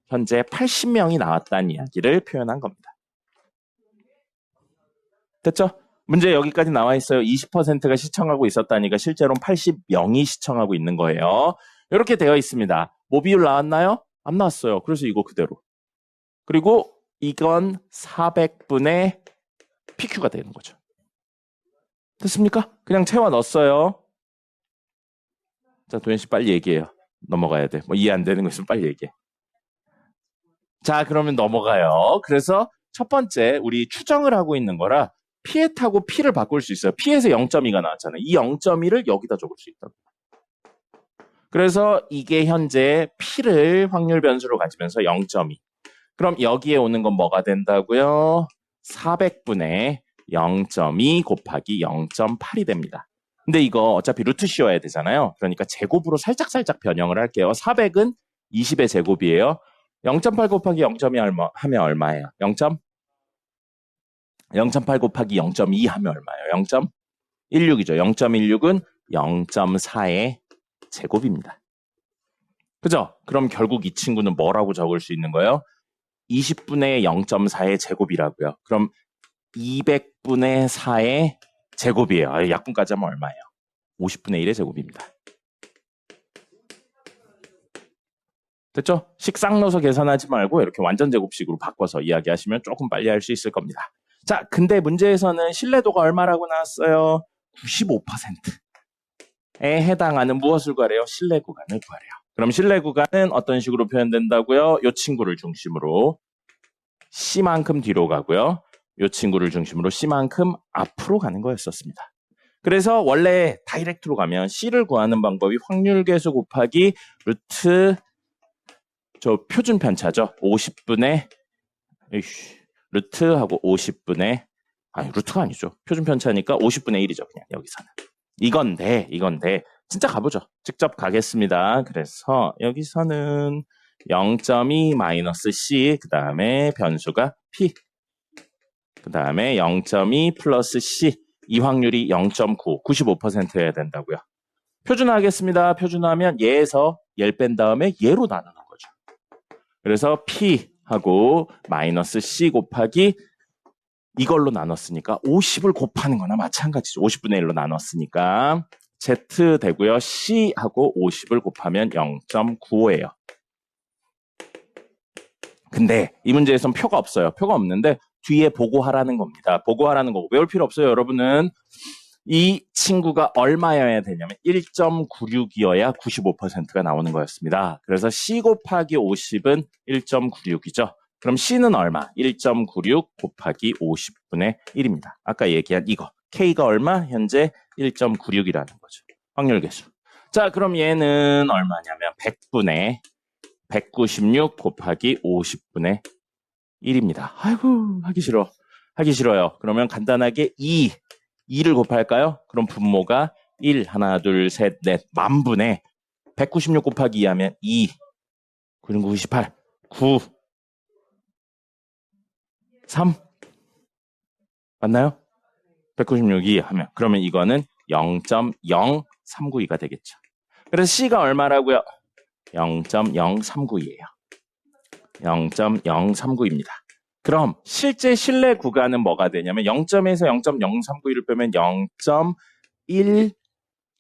현재 80명이 나왔다는 이야기를 표현한 겁니다. 됐죠? 문제 여기까지 나와 있어요. 20%가 시청하고 있었다니까 실제로는 80명이 시청하고 있는 거예요. 이렇게 되어 있습니다. 모비율 나왔나요? 안 나왔어요. 그래서 이거 그대로. 그리고 이건 400분의 PQ가 되는 거죠. 됐습니까? 그냥 채워 넣었어요. 자, 도현 씨 빨리 얘기해요. 넘어가야 돼. 뭐 이해 안 되는 거 있으면 빨리 얘기해. 자, 그러면 넘어가요. 그래서 첫 번째 우리 추정을 하고 있는 거라 P에타고 P를 바꿀 수 있어요. P에서 0.2가 나왔잖아요. 이 0.2를 여기다 적을 수 있다고. 그래서 이게 현재 P를 확률 변수로 가지면서 0.2. 그럼 여기에 오는 건 뭐가 된다고요? 400분의 0.2 곱하기 0.8이 됩니다. 근데 이거 어차피 루트 씌워야 되잖아요. 그러니까 제곱으로 살짝 변형을 할게요. 400은 20의 제곱이에요. 0.8 곱하기 0.2 하면 얼마예요? 0. 0.8 곱하기 0.2 하면 얼마예요? 0.16이죠. 0.16은 0.4의 제곱입니다. 그죠? 그럼 결국 이 친구는 뭐라고 적을 수 있는 거예요? 20분의 0.4의 제곱이라고요. 그럼 200분의 4의 제곱이에요. 약분까지 하면 얼마예요? 50분의 1의 제곱입니다. 됐죠? 식상 넣어서 계산하지 말고 이렇게 완전 제곱식으로 바꿔서 이야기하시면 조금 빨리 할 수 있을 겁니다. 자, 근데 문제에서는 신뢰도가 얼마라고 나왔어요? 95%에 해당하는 무엇을 구하래요? 신뢰 구간을 구하래요. 그럼 신뢰 구간은 어떤 식으로 표현된다고요? 이 친구를 중심으로 C만큼 뒤로 가고요. 이 친구를 중심으로 C만큼 앞으로 가는 거였었습니다. 그래서 원래 다이렉트로 가면 C를 구하는 방법이 확률계수 곱하기 루트 저 표준 편차죠. 50분의 루트하고 50분의 아니 루트가 아니죠. 표준 편차니까 50분의 1이죠. 그냥 여기서는. 이건데 진짜 가보죠. 직접 가겠습니다. 그래서 여기서는 0.2 마이너스 C 그 다음에 변수가 P 그 다음에 0.2 플러스 C 이 확률이 0.9 95%여야 된다고요. 표준화하겠습니다. 표준화하면 얘에서 얘를 뺀 다음에 얘로 나누는 거죠. 그래서 P하고 마이너스 C 곱하기 이걸로 나눴으니까 50을 곱하는 거나 마찬가지죠. 50분의 1로 나눴으니까 Z 되고요. C하고 50을 곱하면 0.95예요. 근데 이 문제에선 표가 없어요. 표가 없는데 뒤에 보고하라는 겁니다. 보고하라는 거고 외울 필요 없어요. 여러분은 이 친구가 얼마여야 되냐면 1.96이어야 95%가 나오는 거였습니다. 그래서 C 곱하기 50은 1.96이죠. 그럼 C는 얼마? 1.96 곱하기 50분의 1입니다. 아까 얘기한 이거. K가 얼마? 현재 1.96이라는 거죠. 확률계수. 자, 그럼 얘는 얼마냐면 100분의 196 곱하기 50분의 1입니다. 아이고, 하기 싫어. 하기 싫어요. 그러면 간단하게 2를 곱할까요? 그럼 분모가 1, 하나, 둘, 셋, 넷, 만분의 196 곱하기 2 하면 2, 9, 98, 9, 3 맞나요? 196이 하면 그러면 이거는 0.0392가 되겠죠. 그래서 C가 얼마라고요? 0.0392예요. 0.039입니다. 그럼 실제 신뢰 구간은 뭐가 되냐면 0점에서 0.0391을 빼면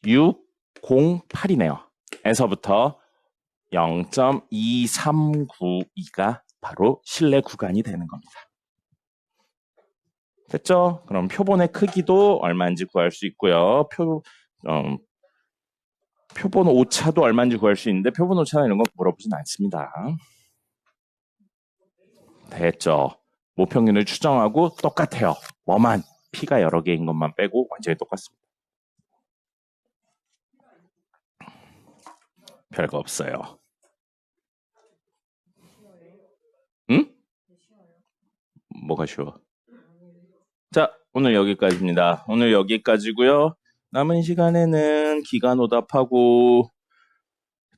0.16008이네요. 에서부터 0.2392가 바로 신뢰 구간이 되는 겁니다. 됐죠? 그럼 표본의 크기도 얼마인지 구할 수 있고요. 표본 오차도 얼마인지 구할 수 있는데 표본 오차나 이런 거 물어보진 않습니다. 됐죠? 모평균을 추정하고 똑같아요. 뭐만 P가 여러 개인 것만 빼고 완전히 똑같습니다. 별거 없어요. 응? 뭐가 쉬워? 자, 오늘 여기까지입니다. 오늘 여기까지고요. 남은 시간에는 기간 오답하고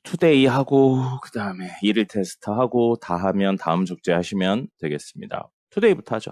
투데이 하고 그 다음에 일일 테스트 하고 다 하면 다음 숙제 하시면 되겠습니다. 투데이부터 하죠.